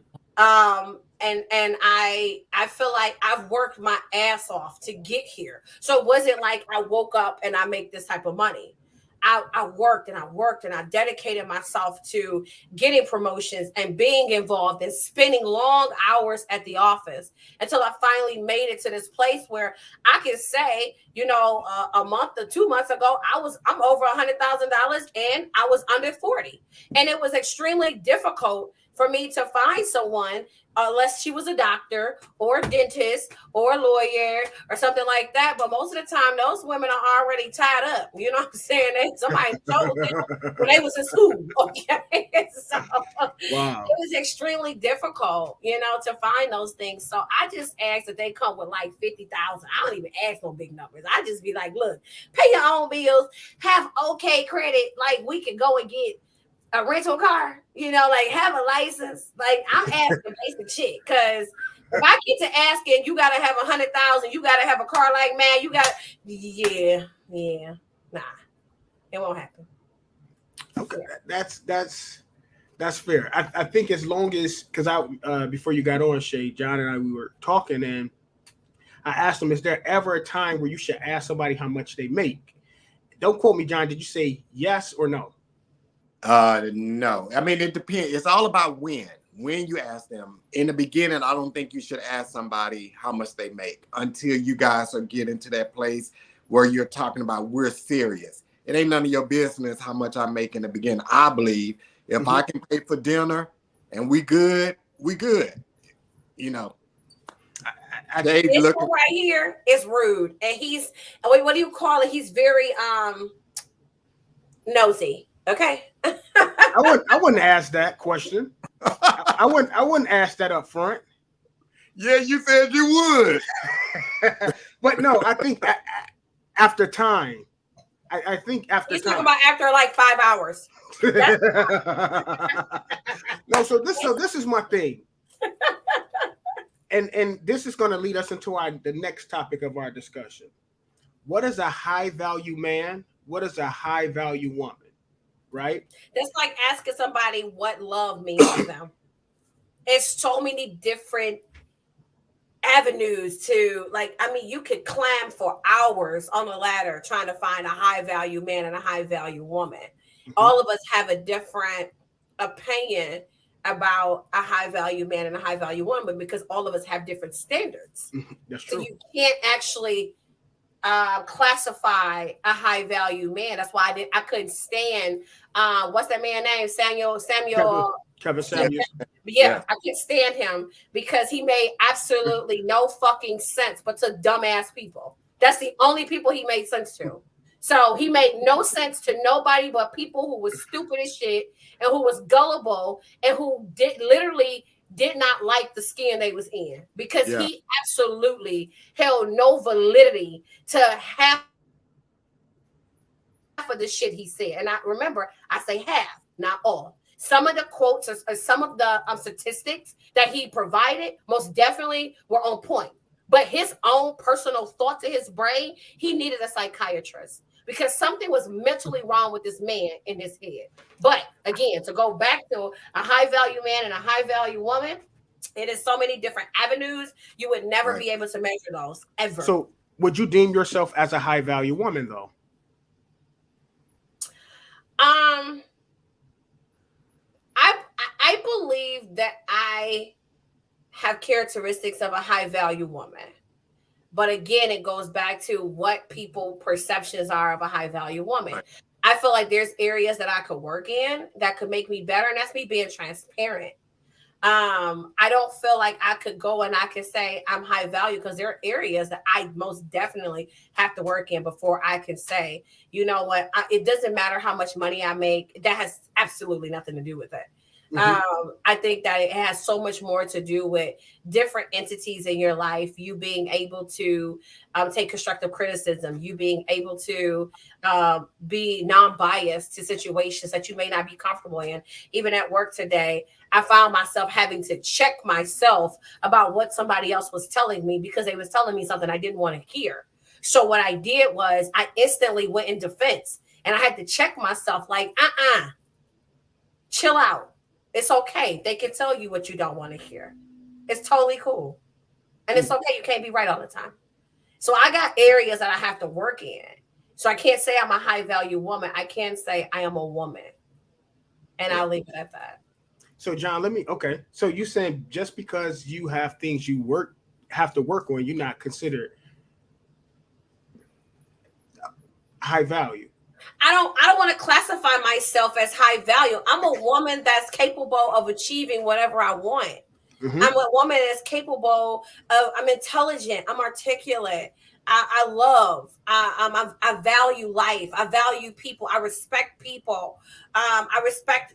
And I feel like I've worked my ass off to get here. So it wasn't like I woke up and I make this type of money. I worked and I worked and I dedicated myself to getting promotions and being involved and spending long hours at the office until I finally made it to this place where I can say, a month or 2 months ago, I'm over $100,000 and I was under 40. And it was extremely difficult for me to find someone, unless she was a doctor or a dentist or a lawyer or something like that. But most of the time, those women are already tied up. You know what I'm saying? Somebody told them when they was in school. Okay. So Wow. it was extremely difficult, to find those things. So I just ask that they come with like 50,000. I don't even ask no big numbers. I just be like, look, pay your own bills, have okay credit. Like, we can go and get a rental car, like have a license. Like, I'm asking basic shit, because if I get to asking, you gotta have 100,000, you gotta have a car, like, man, you got, nah, it won't happen. Okay, that's fair. I think as long as, because before you got on, Shay, John and I, we were talking, and I asked him, is there ever a time where you should ask somebody how much they make? Don't quote me, John. Did you say yes or no? No. I mean, it depends. It's all about when you ask them. In the beginning, I don't think you should ask somebody how much they make until you guys are getting to that place where you're talking about, we're serious. It ain't none of your business how much I make in the beginning. I believe if I can pay for dinner and we good, we good. This one right here is rude, and he's, what do you call it? He's very nosy. Okay. I wouldn't ask that question. I wouldn't ask that up front. Yeah, you said you would. But no, I think after time. I think after He's time. talking about after like 5 hours. No, so this is my thing. And this is going to lead us into the next topic of our discussion. What is a high value man? What is a high value woman? Right? That's like asking somebody what love means to them. It's so many different avenues to, like, I mean, you could climb for hours on a ladder trying to find a high value man and a high value woman. Mm-hmm. All of us have a different opinion about a high value man and a high value woman, because all of us have different standards. That's true. So you can't actually classify a high value man. That's why I couldn't stand what's that man's name? Kevin Samuels. Yeah, I couldn't stand him because he made absolutely no fucking sense but to dumbass people. That's the only people he made sense to. So he made no sense to nobody but people who was stupid as shit and who was gullible and who did not like the skin they was in, because he absolutely held no validity to half of the shit he said. And I remember, I say half, not all. Some of the quotes or some of the statistics that he provided most definitely were on point. But his own personal thoughts in his brain, he needed a psychiatrist, because something was mentally wrong with this man in his head. But again, to go back to a high value man and a high value woman, it is so many different avenues. You would never be able to measure those ever. So would you deem yourself as a high value woman though? I believe that I have characteristics of a high value woman. But again, it goes back to what people perceptions are of a high value woman. Right. I feel like there's areas that I could work in that could make me better. And that's me being transparent. I don't feel like I could go and I could say I'm high value, because there are areas that I most definitely have to work in before I can say, you know what, it doesn't matter how much money I make. That has absolutely nothing to do with it. I think that it has so much more to do with different entities in your life, you being able to take constructive criticism, you being able to be non-biased to situations that you may not be comfortable in. Even at work today, I found myself having to check myself about what somebody else was telling me, because they was telling me something I didn't want to hear. So what I did was I instantly went in defense, and I had to check myself like, chill out. It's okay. They can tell you what you don't want to hear. It's totally cool. And it's okay. You can't be right all the time. So I got areas that I have to work in. So I can't say I'm a high value woman. I can say I am a woman. And I'll leave it at that. So John, okay. So you saying just because you have things you have to work on, you're not considered high value? I don't want to classify myself as high value. I'm a woman that's capable of achieving whatever I want. I'm a woman that's capable of, I'm intelligent, I'm articulate, I love, I value life, I value people, I respect people, I respect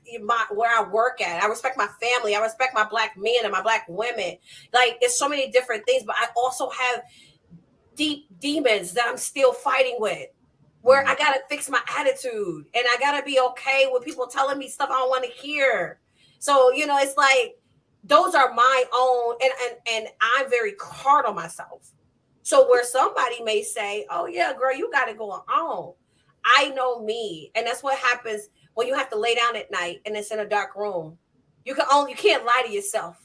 where I work at, I respect my family, I respect my Black men and my Black women. Like, it's so many different things, but I also have deep demons that I'm still fighting with, where I gotta fix my attitude, and I gotta be okay with people telling me stuff I don't want to hear. So, it's like, those are my own, and I'm very hard on myself. So where somebody may say, oh yeah, girl, you got it going on. I know me. And that's what happens when you have to lay down at night and it's in a dark room. You can't lie to yourself.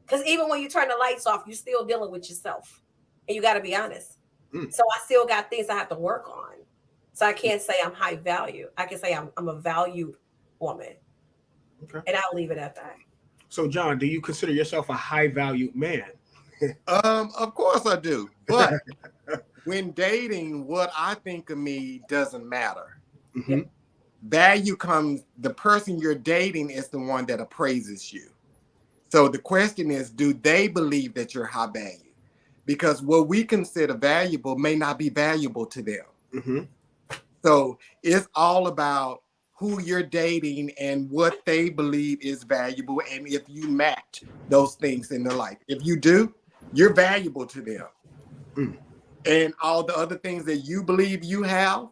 Because even when you turn the lights off, you're still dealing with yourself. And you got to be honest. So I still got things I have to work on. So I can't say I'm high value. I can say I'm a valued woman. Okay. And I'll leave it at that. So, John, do you consider yourself a high-valued man? Of course I do. But when dating, what I think of me doesn't matter. Value comes, the person you're dating is the one that appraises you. So the question is, do they believe that you're high value? Because what we consider valuable may not be valuable to them. So it's all about who you're dating and what they believe is valuable, and if you match those things in their life. If you do, you're valuable to them. And all the other things that you believe you have,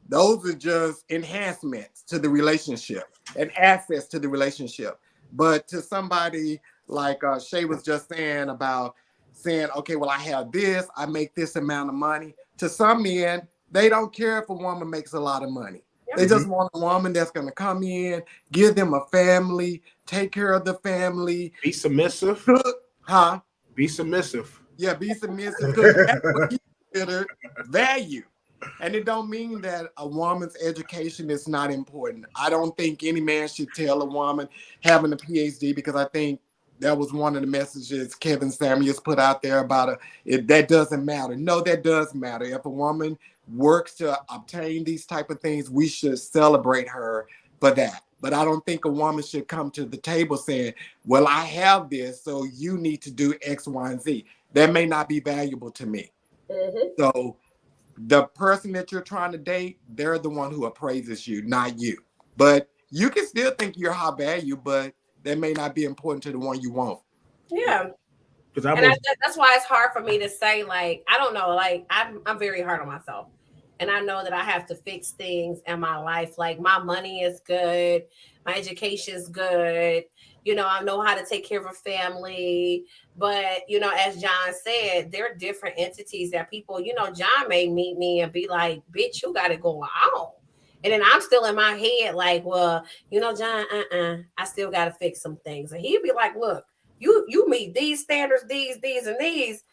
those are just enhancements to the relationship and access to the relationship. But to somebody like Shay was just saying about saying, okay, well, I have this, I make this amount of money. To some men, they don't care if a woman makes a lot of money. They just want a woman that's going to come in, give them a family, take care of the family. Be submissive. Be submissive. Yeah, be submissive, because that's what you consider value. And it don't mean that a woman's education is not important. I don't think any man should tell a woman having a PhD, because I think that was one of the messages Kevin Samuels put out there about that doesn't matter. No, that does matter. If a woman works to obtain these type of things, we should celebrate her for that. But I don't think a woman should come to the table saying, well, I have this, so you need to do X, Y, and Z. That may not be valuable to me. So the person that you're trying to date, they're the one who appraises you, not you. But you can still think you're high value, but that may not be important to the one you want. Yeah. That's why it's hard for me to say, like, I don't know, like, I'm very hard on myself. And I know that I have to fix things in my life. Like, my money is good. My education is good. I know how to take care of a family. But, as John said, there are different entities that people, John may meet me and be like, bitch, you got it going on. And then I'm still in my head like, well, John, I still got to fix some things. And he'd be like, look, you meet these standards, these, and these,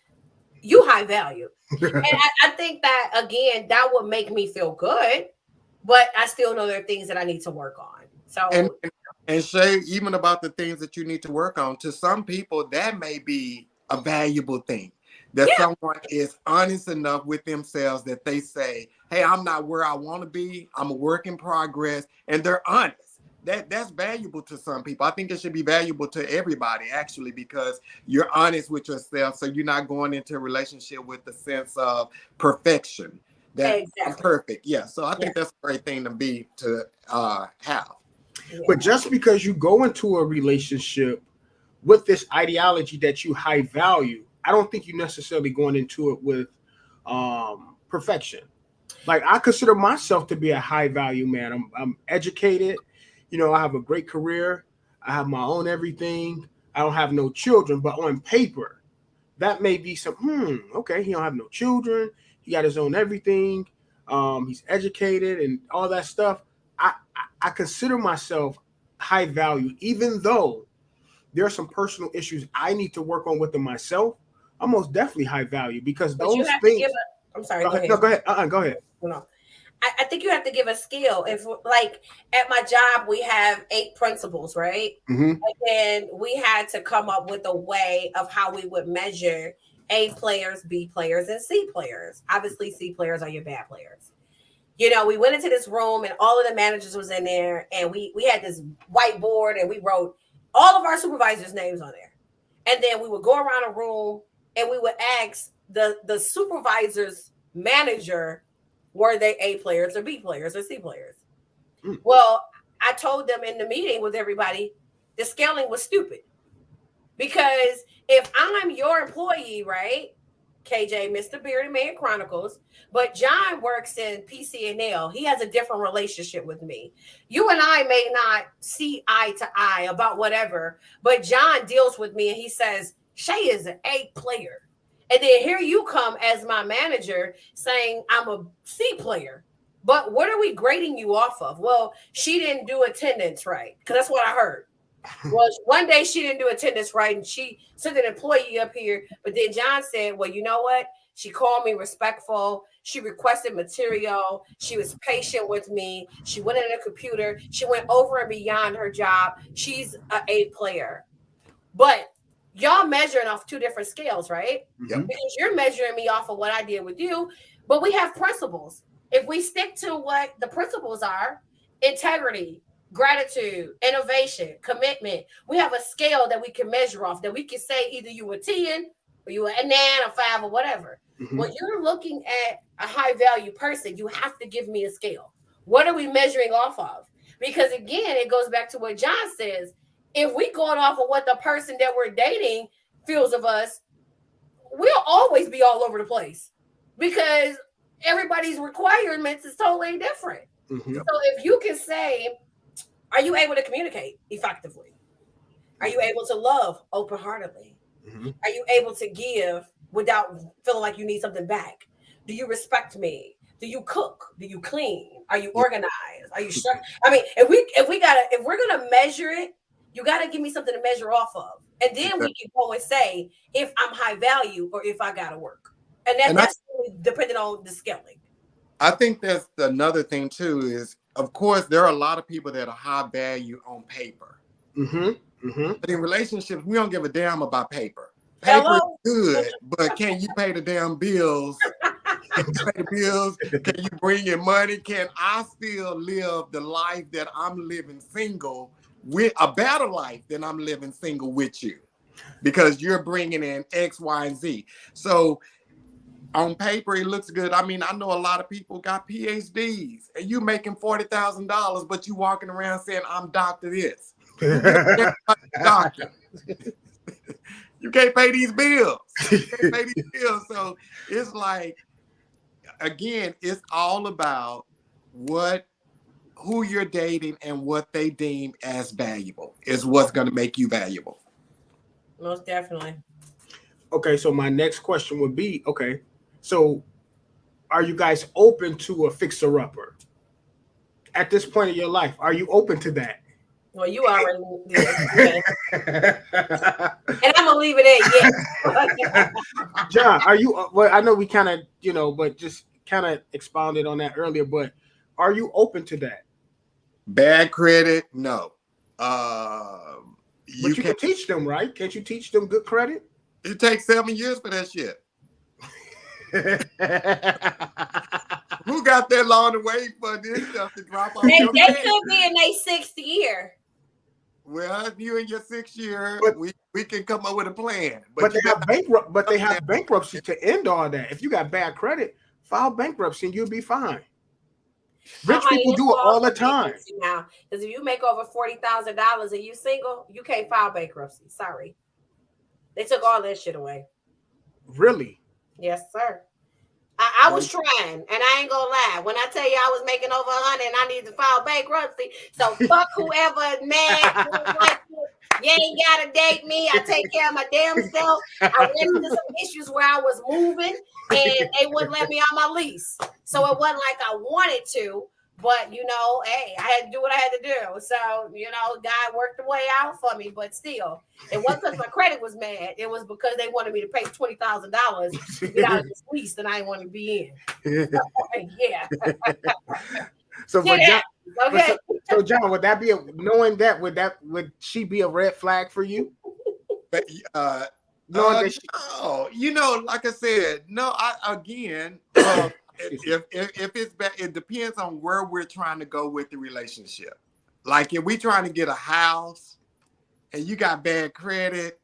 you high value. And I think that, again, that would make me feel good, but I still know there are things that I need to work on. So, and Shay, even about the things that you need to work on, to some people, that may be a valuable thing. That someone is honest enough with themselves that they say, hey, I'm not where I want to be. I'm a work in progress. And they're honest. that's valuable to some people. I think it should be valuable to everybody, actually, because you're honest with yourself. So you're not going into a relationship with the sense of perfection. That I'm Exactly. perfect. Yeah. So I Yeah. think that's a great thing to have. Yeah. But just because you go into a relationship with this ideology that you high value, I don't think you necessarily going into it with perfection. Like I consider myself to be a high value man. I'm educated. You know, I have a great career. I have my own everything. I don't have no children, but on paper, that may be some. Okay, he don't have no children. He got his own everything. He's educated and all that stuff. I consider myself high value, even though there are some personal issues I need to work on within myself. I'm most definitely high value because But you those have to things. give a. I'm sorry. Go Go ahead. ahead. No, go ahead. Go ahead. No. I think you have to give a skill. If like at my job, we have 8 principles, right? Mm-hmm. And then we had to come up with a way of how we would measure A players, B players, and C players. Obviously, C players are your bad players. You know, we went into this room and all of the managers was in there, and we had this whiteboard and we wrote all of our supervisors' names on there. And then we would go around a room and we would ask the supervisor's manager, were they A players or B players or C players? Mm. Well, I told them in the meeting with everybody, the scaling was stupid. Because if I'm your employee, right, KJ, Mr. Bearded Man Chronicles, but John works in PCNL, he has a different relationship with me. You and I may not see eye to eye about whatever, but John deals with me and he says, Shay is an A player. And then here you come as my manager saying I'm a C player. But what are we grading you off of? Well, she didn't do attendance right, because that's what I heard. Well, one day she didn't do attendance right, and she sent an employee up here. But then John said, well, you know what? She called me respectful. She requested material. She was patient with me. She went in the computer. She went over and beyond her job. She's an A player. But y'all measuring off 2 different scales, right? Yep. Because you're measuring me off of what I did with you, but we have principles. If we stick to what the principles are, integrity, gratitude, innovation, commitment, we have a scale that we can measure off, that we can say either you a 10 or you a 9 or 5 or whatever. Mm-hmm. When you're looking at a high value person, you have to give me a scale. What are we measuring off of? Because again, it goes back to what John says. If we going off of what the person that we're dating feels of us, we'll always be all over the place because everybody's requirements is totally different. Mm-hmm. So if you can say, are you able to communicate effectively? Are you able to love open-heartedly? Mm-hmm. Are you able to give without feeling like you need something back? Do you respect me? Do you cook? Do you clean? Are you organized? Are you structured? I mean, if we're gonna measure it, you gotta give me something to measure off of. And then we can go and say if I'm high value or if I gotta work. And that's really depending on the scaling. I think that's another thing too, is of course there are a lot of people that are high value on paper. Mm-hmm. Mm-hmm. But in relationships, we don't give a damn about paper. Paper is good, but can you pay the damn bills? Can you pay the bills? Can you bring in money? Can I still live the life that I'm living single, with a better life than I'm living single with you? Because you're bringing in X, Y, and Z. So on paper, it looks good. I mean, I know a lot of people got PhDs and you making $40,000, but you walking around saying, I'm Dr. This. Doctor. You can't pay these bills. You can't pay these bills. So it's like, again, it's all about who you're dating and what they deem as valuable is what's going to make you valuable. Most definitely. Okay, so my next question would be, okay, so are you guys open to a fixer-upper? At this point in your life, are you open to that? Well, you already did. And I'm gonna leave it at yes. John, are you? Well, I know we kind of, but just kind of expounded on that earlier. But are you open to that? Bad credit, no. But you can teach them, right? Can't you teach them good credit? It takes 7 years for that shit. Who got that long to wait for this stuff to drop off? They your could head? be in their sixth year. Well, if you in your 6th year, But- we can come up with a plan. But you they have bankruptcy to end all that. If you got bad credit, file bankruptcy and you'll be fine. Rich people do it all the time. Now, because if you make over $40,000 and you single, you can't file bankruptcy. Sorry, they took all that shit away. Really? Yes, sir. I was trying, and I ain't gonna lie. When I tell you I was making over 100 and I need to file bankruptcy, so fuck whoever man. You ain't gotta date me. I take care of my damn self. I ran into some issues where I was moving and they wouldn't let me on my lease. So it wasn't like I wanted to, but hey, I had to do what I had to do. So, God worked the way out for me, but still, it wasn't because my credit was mad. It was because they wanted me to pay $20,000 to get out of this lease that I didn't want to be in. Yeah. So, Yeah. Okay. So John, would that be would she be a red flag for you? But Knowing that no, like I said, no. If it's bad, it depends on where we're trying to go with the relationship. Like if we're trying to get a house and you got bad credit,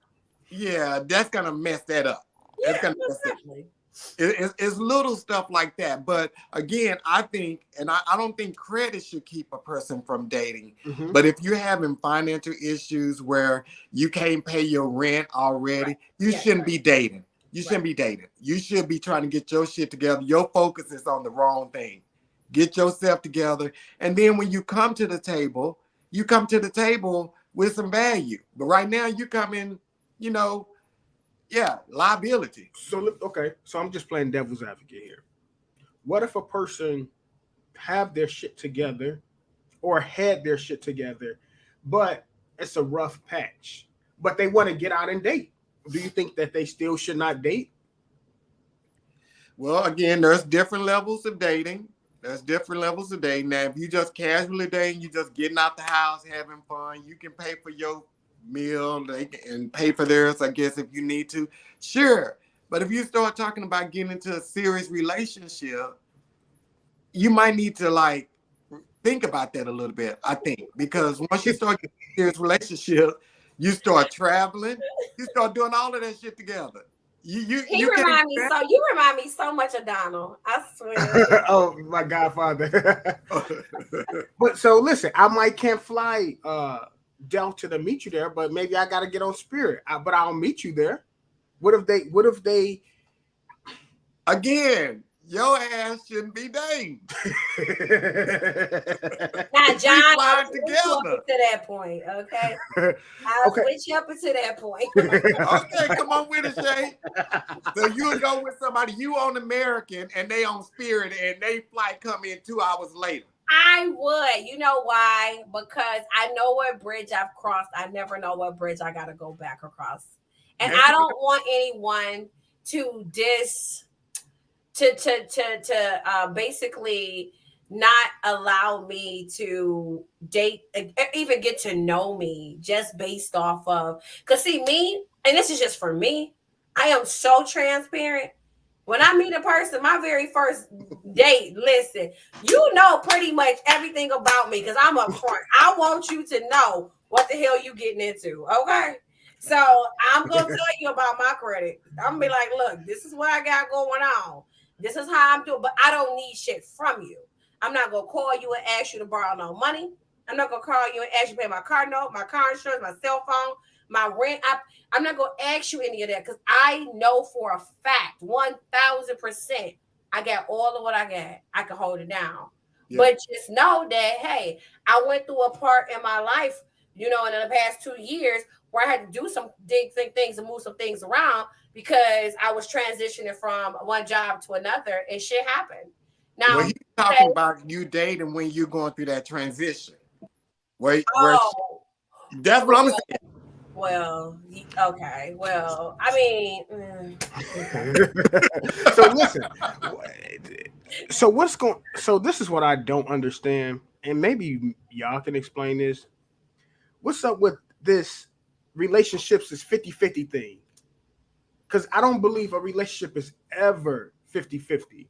yeah, that's gonna mess that up. That's gonna mess it up. It's little stuff like that. But again, I think, and I don't think credit should keep a person from dating. Mm-hmm. But if you're having financial issues where you can't pay your rent already, you shouldn't be dating. You shouldn't be dating. You should be trying to get your shit together. Your focus is on the wrong thing. Get yourself together. And then when you come to the table with some value. But right now you come in, liability. So I'm just playing devil's advocate here. What if a person have their shit together or had their shit together, but it's a rough patch, but they want to get out and date? Do you think that they still should not date? Well, again, there's different levels of dating. Now, if you just casually dating, you just getting out the house, having fun, you can pay for your meal and pay for theirs, I guess, if you need to. Sure. But if you start talking about getting into a serious relationship, you might need to think about that a little bit, I think, because once you start getting a serious relationship, you start traveling, you start doing all of that shit together. You remind me so much of Donald. I swear. Oh, my godfather. But so listen, I might can't fly Delta to meet you there, but maybe I gotta get on Spirit. But I'll meet you there. What if they again? Your ass shouldn't be dating. Now, John, I'll together to that point, okay? I'll switch up to that point. Okay, come on with it, Shay. So you would go with somebody, you on American and they on Spirit and they flight come in 2 hours later. I would. You know why? Because I know what bridge I've crossed. I never know what bridge I got to go back across. And I don't want anyone to basically not allow me to date, even get to know me just based off of, because see me, and this is just for me, I am so transparent. When I meet a person, my very first date, listen, you know pretty much everything about me because I'm upfront. I want you to know what the hell you getting into, okay? So I'm going to tell you about my credit. I'm going to be like, look, this is what I got going on. This is how I'm doing, but I don't need shit from you. I'm not going to call you and ask you to borrow no money. I'm not going to call you and ask you to pay my car note, my car insurance, my cell phone, my rent. I'm not going to ask you any of that because I know for a fact, 1,000%, I got all of what I got. I can hold it down. Yeah. But just know that, hey, I went through a part in my life, in the past 2 years where I had to do some things and move some things around because I was transitioning from one job to another and shit happened. Now, he's talking about you dating when you're going through that transition. That's what I'm saying. Well, okay. Well, I mean, so listen. So this is what I don't understand, and maybe y'all can explain this. What's up with this relationships is 50-50 thing? Because I don't believe a relationship is ever 50-50.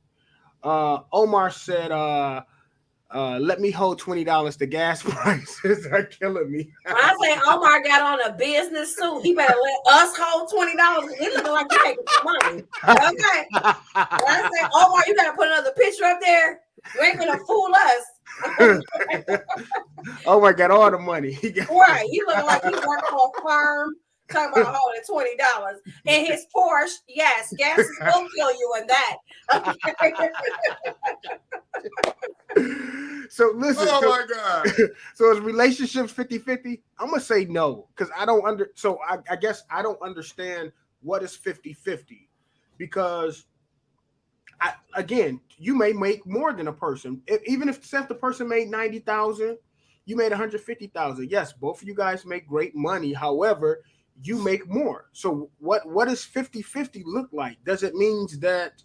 Omar said, let me hold $20. The gas prices are killing me. When I say Omar got on a business suit, he better let us hold $20. He looking like he making some money. Okay. When I say Omar, you gotta put another picture up there. You ain't gonna fool us. Omar got all the money. Right. He looking like he worked for a firm. Talking about holding $20 in his Porsche. Yes, gas will kill you in that. So listen. Oh my God. So is relationships 50-50? I'm gonna say no, because I guess I don't understand what is 50-50, because again, you may make more than a person. Even if the person made 90,000, you made 150,000. Yes, both of you guys make great money. However, you make more. So what does 50-50 look like? Does it mean that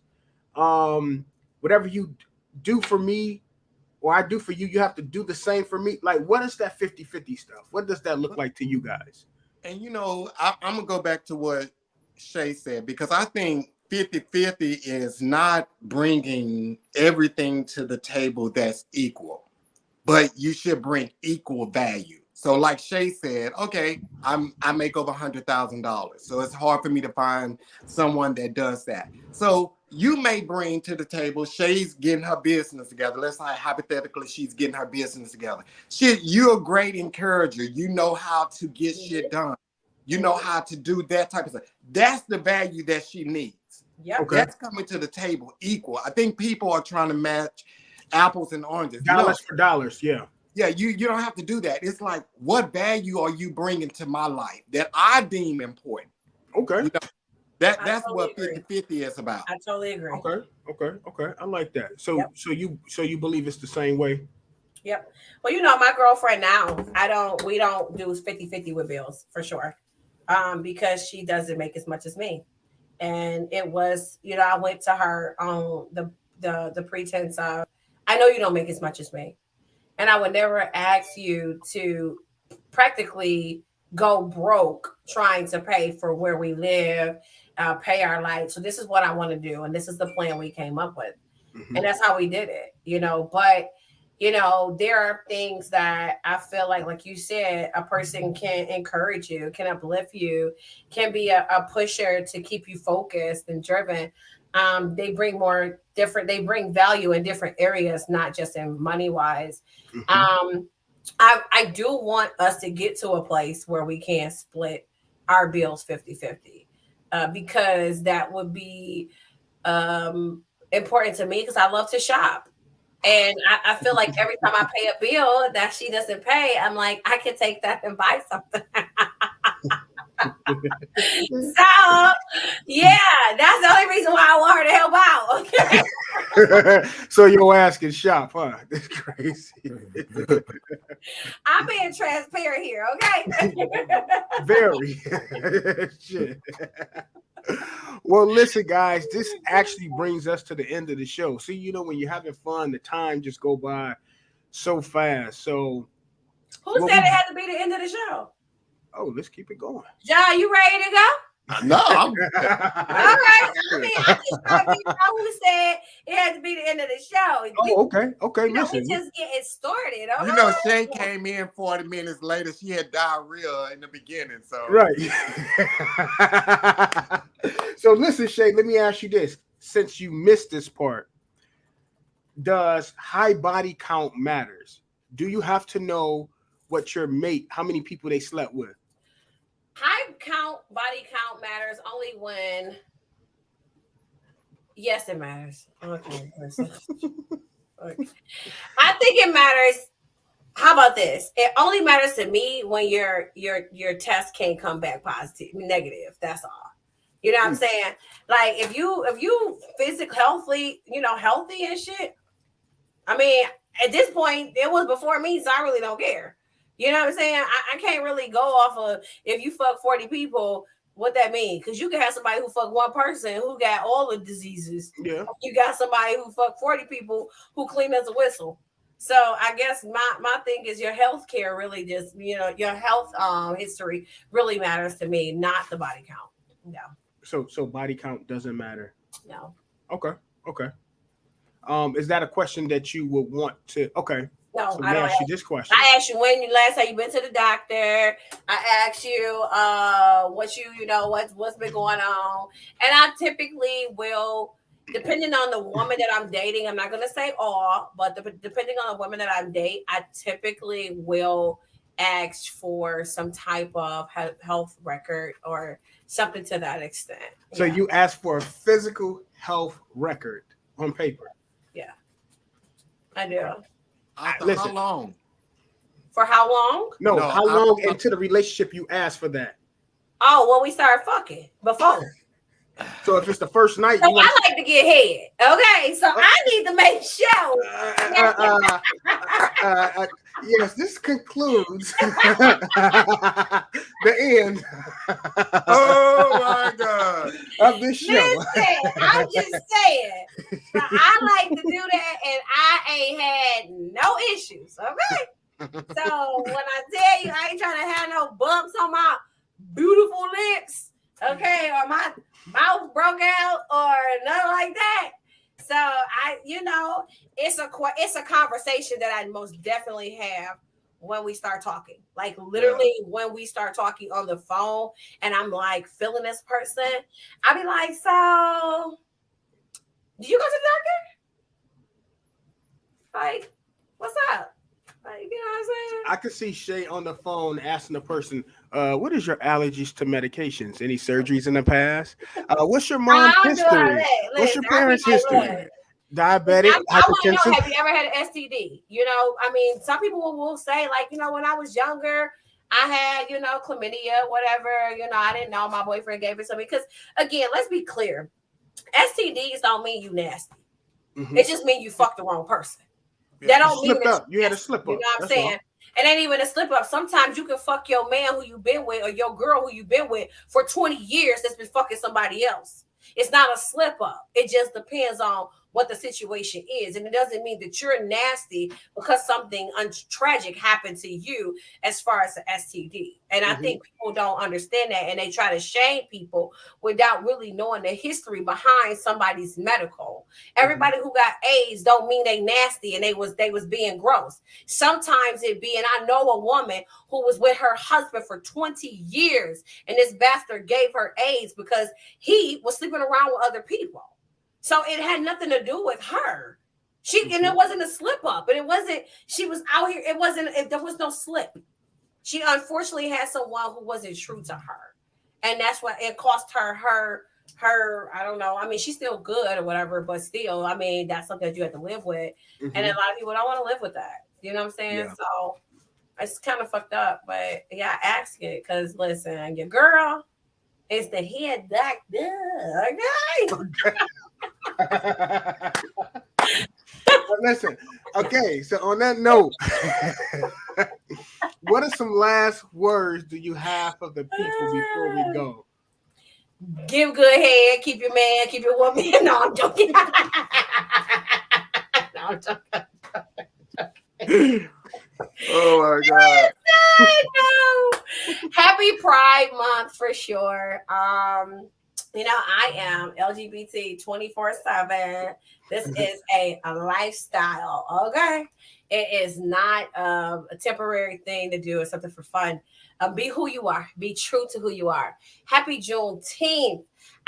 whatever you do for me or I do for you, you have to do the same for me? Like, what is that 50-50 stuff? What does that look like to you guys? And I'm gonna go back to what Shay said, because I think 50-50 is not bringing everything to the table that's equal, but you should bring equal value. So like Shay said, okay, I make over $100,000. So it's hard for me to find someone that does that. So you may bring to the table, Shay's getting her business together. Let's say hypothetically she's getting her business together. You're a great encourager. You know how to get shit done. You know how to do that type of stuff. That's the value that she needs. Yep. Okay. That's coming to the table equal. I think people are trying to match apples and oranges. Dollars for dollars, yeah. Yeah, you don't have to do that. It's like, what value are you bringing to my life that I deem important? Okay. That's what 50-50 is about. I totally agree. Okay. I like that. So Yep. so you believe it's the same way? Yep. Well, my girlfriend now, we don't do 50-50 with bills for sure. Because she doesn't make as much as me. And it was, I went to her on the pretense of, I know you don't make as much as me. And I would never ask you to practically go broke trying to pay for where we live, pay our lights. So this is what I want to do. And this is the plan we came up with. Mm-hmm. And that's how we did it, but there are things that I feel like you said, a person can encourage you, can uplift you, can be a pusher to keep you focused and driven. They bring value in different areas, not just in money wise. Mm-hmm. I do want us to get to a place where we can split our bills 50-50, because that would be important to me, because I love to shop. And I feel like every time I pay a bill that she doesn't pay, I'm like, I can take that and buy something. So, yeah, that's the only reason why I want her to help out. Okay. So your ass can shop, huh? That's crazy. I'm being transparent here, okay? Very. Shit. Well, listen, guys, this actually brings us to the end of the show. See, when you're having fun, the time just go by so fast. So, who said it had to be the end of the show? Oh, let's keep it going. John, you ready to go? No. All right. I just trying to figure out who said it had to be the end of the show. Oh, okay. Listen, we just getting started. Okay? Shay came in 40 minutes later. She had diarrhea in the beginning. So right. So listen, Shay, let me ask you this. Since you missed this part, does high body count matters? Do you have to know what your mate, how many people they slept with? Body count matters only when, yes, it matters. Okay. I think it matters. How about this? It only matters to me when your test can't come back negative. That's all. You know what I'm saying? Like if you physically healthy and shit. I mean, at this point, it was before me, so I really don't care. You know what I'm saying? I can't really go off of if you fuck 40 people, what that mean? Because you can have somebody who fuck one person who got all the diseases. Yeah. You got somebody who fuck 40 people who clean as a whistle. So I guess my thing is your health care really just, your health history really matters to me, not the body count. No. So body count doesn't matter. No. Okay. Is that a question that you would want to? Okay. No, So I don't. ask you this question. I asked you when you last time you been to the doctor. I asked you what what's been going on, and I typically will, depending on the woman that I'm dating. I'm not gonna say all, but depending on the woman that I'm dating, I typically will ask for some type of health record or something to that extent. So you ask for a physical health record on paper. Yeah, I do. After how long? For how long? No, how long into the relationship you ask for that? Oh, when we started fucking before. So if it's the first night, so I like to get head. Okay, so I need to make sure. Yes, this concludes the end. Oh my God! Of this show. Listen, I'm just saying. So I like to do that, and I ain't had no issues. Okay. So when I tell you, I ain't trying to have no bumps on my beautiful lips, okay, or my mouth broke out, or nothing like that. So it's a conversation that I most definitely have when we start talking. Like literally when we start talking on the phone, and I'm like feeling this person, I'll be like, "So, did you go to the doctor? Like, what's up?" Like, you know what I'm saying? I could see Shay on the phone asking the person, what is your allergies to medications? Any surgeries in the past? What's your mom's history? What's your parents' history? Diabetic, I want to know, hypertension? have you ever had an STD? I mean, some people will say, like, when I was younger, I had, chlamydia, whatever. I didn't know. My boyfriend gave it to me. Because, again, let's be clear. STDs don't mean you nasty. Mm-hmm. It just means you fucked the wrong person. That don't mean that you had a slip up. You know what I'm saying? It ain't even a slip up. Sometimes you can fuck your man who you've been with or your girl who you've been with for 20 years that's been fucking somebody else. It's not a slip up. It just depends on what the situation is. And it doesn't mean that you're nasty because something tragic happened to you as far as the STD. And I think people don't understand that, and they try to shame people without really knowing the history behind somebody's medical. Everybody who got AIDS don't mean they nasty and they was being gross. Sometimes it be, and I know a woman who was with her husband for 20 years, and this bastard gave her AIDS because he was sleeping around with other people. So it had nothing to do with her. And it wasn't a slip up, and it wasn't, she was out here. There was no slip. She unfortunately had someone who wasn't true to her. And that's what it cost her, I don't know. I mean, she's still good or whatever, but still, I mean, that's something that you have to live with. And a lot of people don't want to live with that. You know what I'm saying? Yeah. So it's kind of fucked up, but yeah, ask it. Cause listen, your girl is the head doctor. Okay. Listen, okay, so on that note, what are some last words do you have for the people before we go? Give good head, keep your man, keep your woman. No, I'm joking. No, I'm joking. Oh my God. No. Happy Pride Month for sure. I am LGBT 24/7. This is a lifestyle, okay? It is not a temporary thing to do. It's something for fun. Be who you are. Be true to who you are. Happy Juneteenth.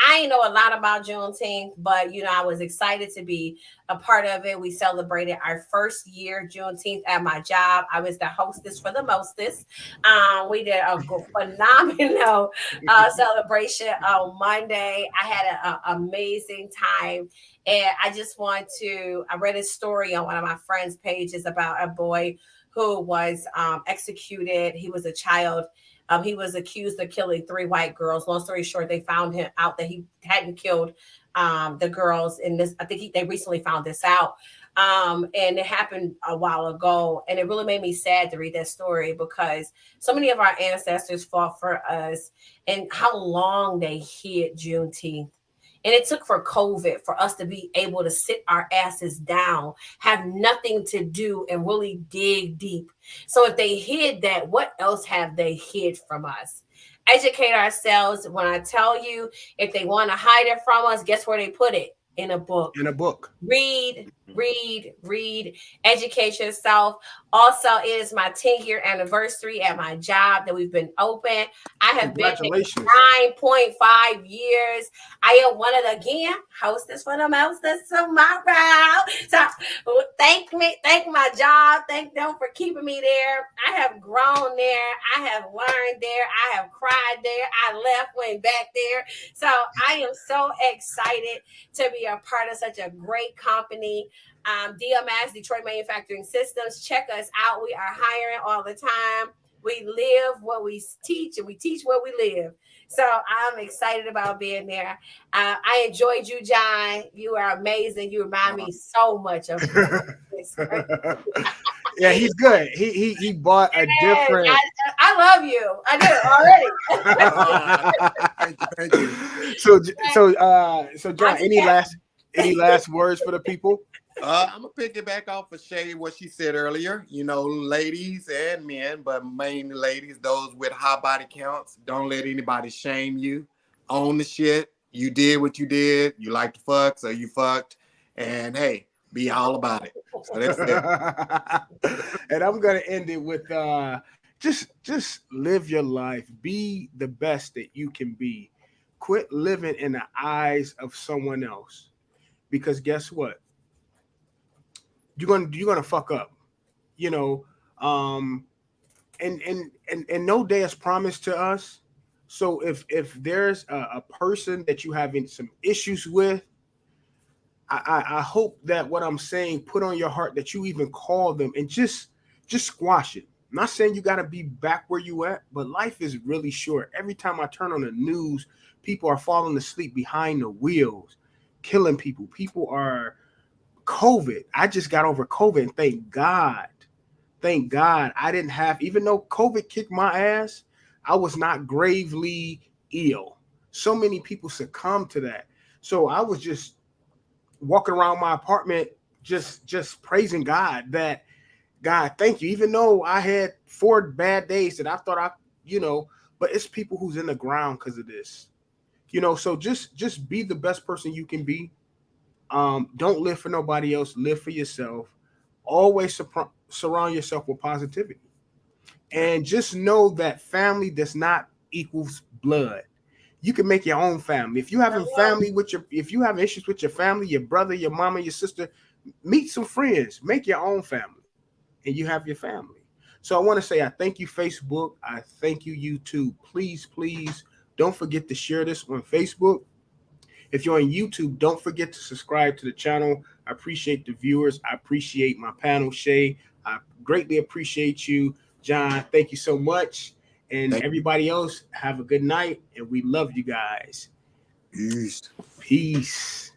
I ain't know a lot about Juneteenth, but, I was excited to be a part of it. We celebrated our first year Juneteenth at my job. I was the hostess for the mostest. We did a phenomenal celebration on Monday. I had an amazing time. And I read a story on one of my friends' pages about a boy who was executed. He was a child. He was accused of killing 3 white girls. Long story short, they found him out that he hadn't killed the girls in this. I think they recently found this out. And it happened a while ago. And it really made me sad to read that story because so many of our ancestors fought for us and how long they hid Juneteenth. And it took for COVID for us to be able to sit our asses down, have nothing to do, and really dig deep. So if they hid that, what else have they hid from us? Educate ourselves. When I tell you, if they want to hide it from us, guess where they put it? in a book. In a book. Read, educate yourself. Also, it is my 10-year anniversary at my job that we've been open. I have been Congratulations. 9.5 years. I am one of the, again, hostess for the mostest tomorrow. So thank my job. Thank them for keeping me there. I have grown there. I have learned there. I have cried there. I left, went back there. So I am so excited to be a part of such a great company. DMS, Detroit Manufacturing Systems. Check us out. We are hiring all the time. We live what we teach, and we teach what we live. So I'm excited about being there. I enjoyed you, John. You are amazing. You remind me so much of Yeah, he's good. He bought a different. I love you. I do already. Thank you. So John, any last words for the people? I'm gonna pick it back off of Shay, what she said earlier. You know, ladies and men, but mainly ladies, those with high body counts, don't let anybody shame you. Own the shit. You did what you did. You like to fuck, so you fucked. And hey, be all about it. So that's it. And I'm gonna end it with just live your life. Be the best that you can be. Quit living in the eyes of someone else. Because guess what? You're gonna fuck up, you know. And no day is promised to us. So if there's a person that you having some issues with, I hope that what I'm saying put on your heart that you even call them and just squash it. I'm not saying you got to be back where you at, but life is really short. Every time I turn on the news, people are falling asleep behind the wheels, killing people. People are COVID. I just got over COVID, and thank God I didn't have, even though COVID kicked my ass, I was not gravely ill. So many people succumbed to that. So I was just walking around my apartment just praising God that, God, thank you. Even though I had 4 bad days that I thought but it's people who's in the ground because of this. So just be the best person you can be. Don't live for nobody else. Live for yourself. Always surround yourself with positivity. And just know that family does not equals blood. You can make your own family. If you having if you have issues with your family, your brother, your mama, your sister, meet some friends. Make your own family, and you have your family. So I want to say I thank you, Facebook. I thank you, YouTube. Please don't forget to share this on Facebook. If you're on YouTube, don't forget to subscribe to the channel. I appreciate the viewers. I appreciate my panel, Shay. I greatly appreciate you, John. Thank you so much. And everybody else, have a good night. And we love you guys. Peace. Peace.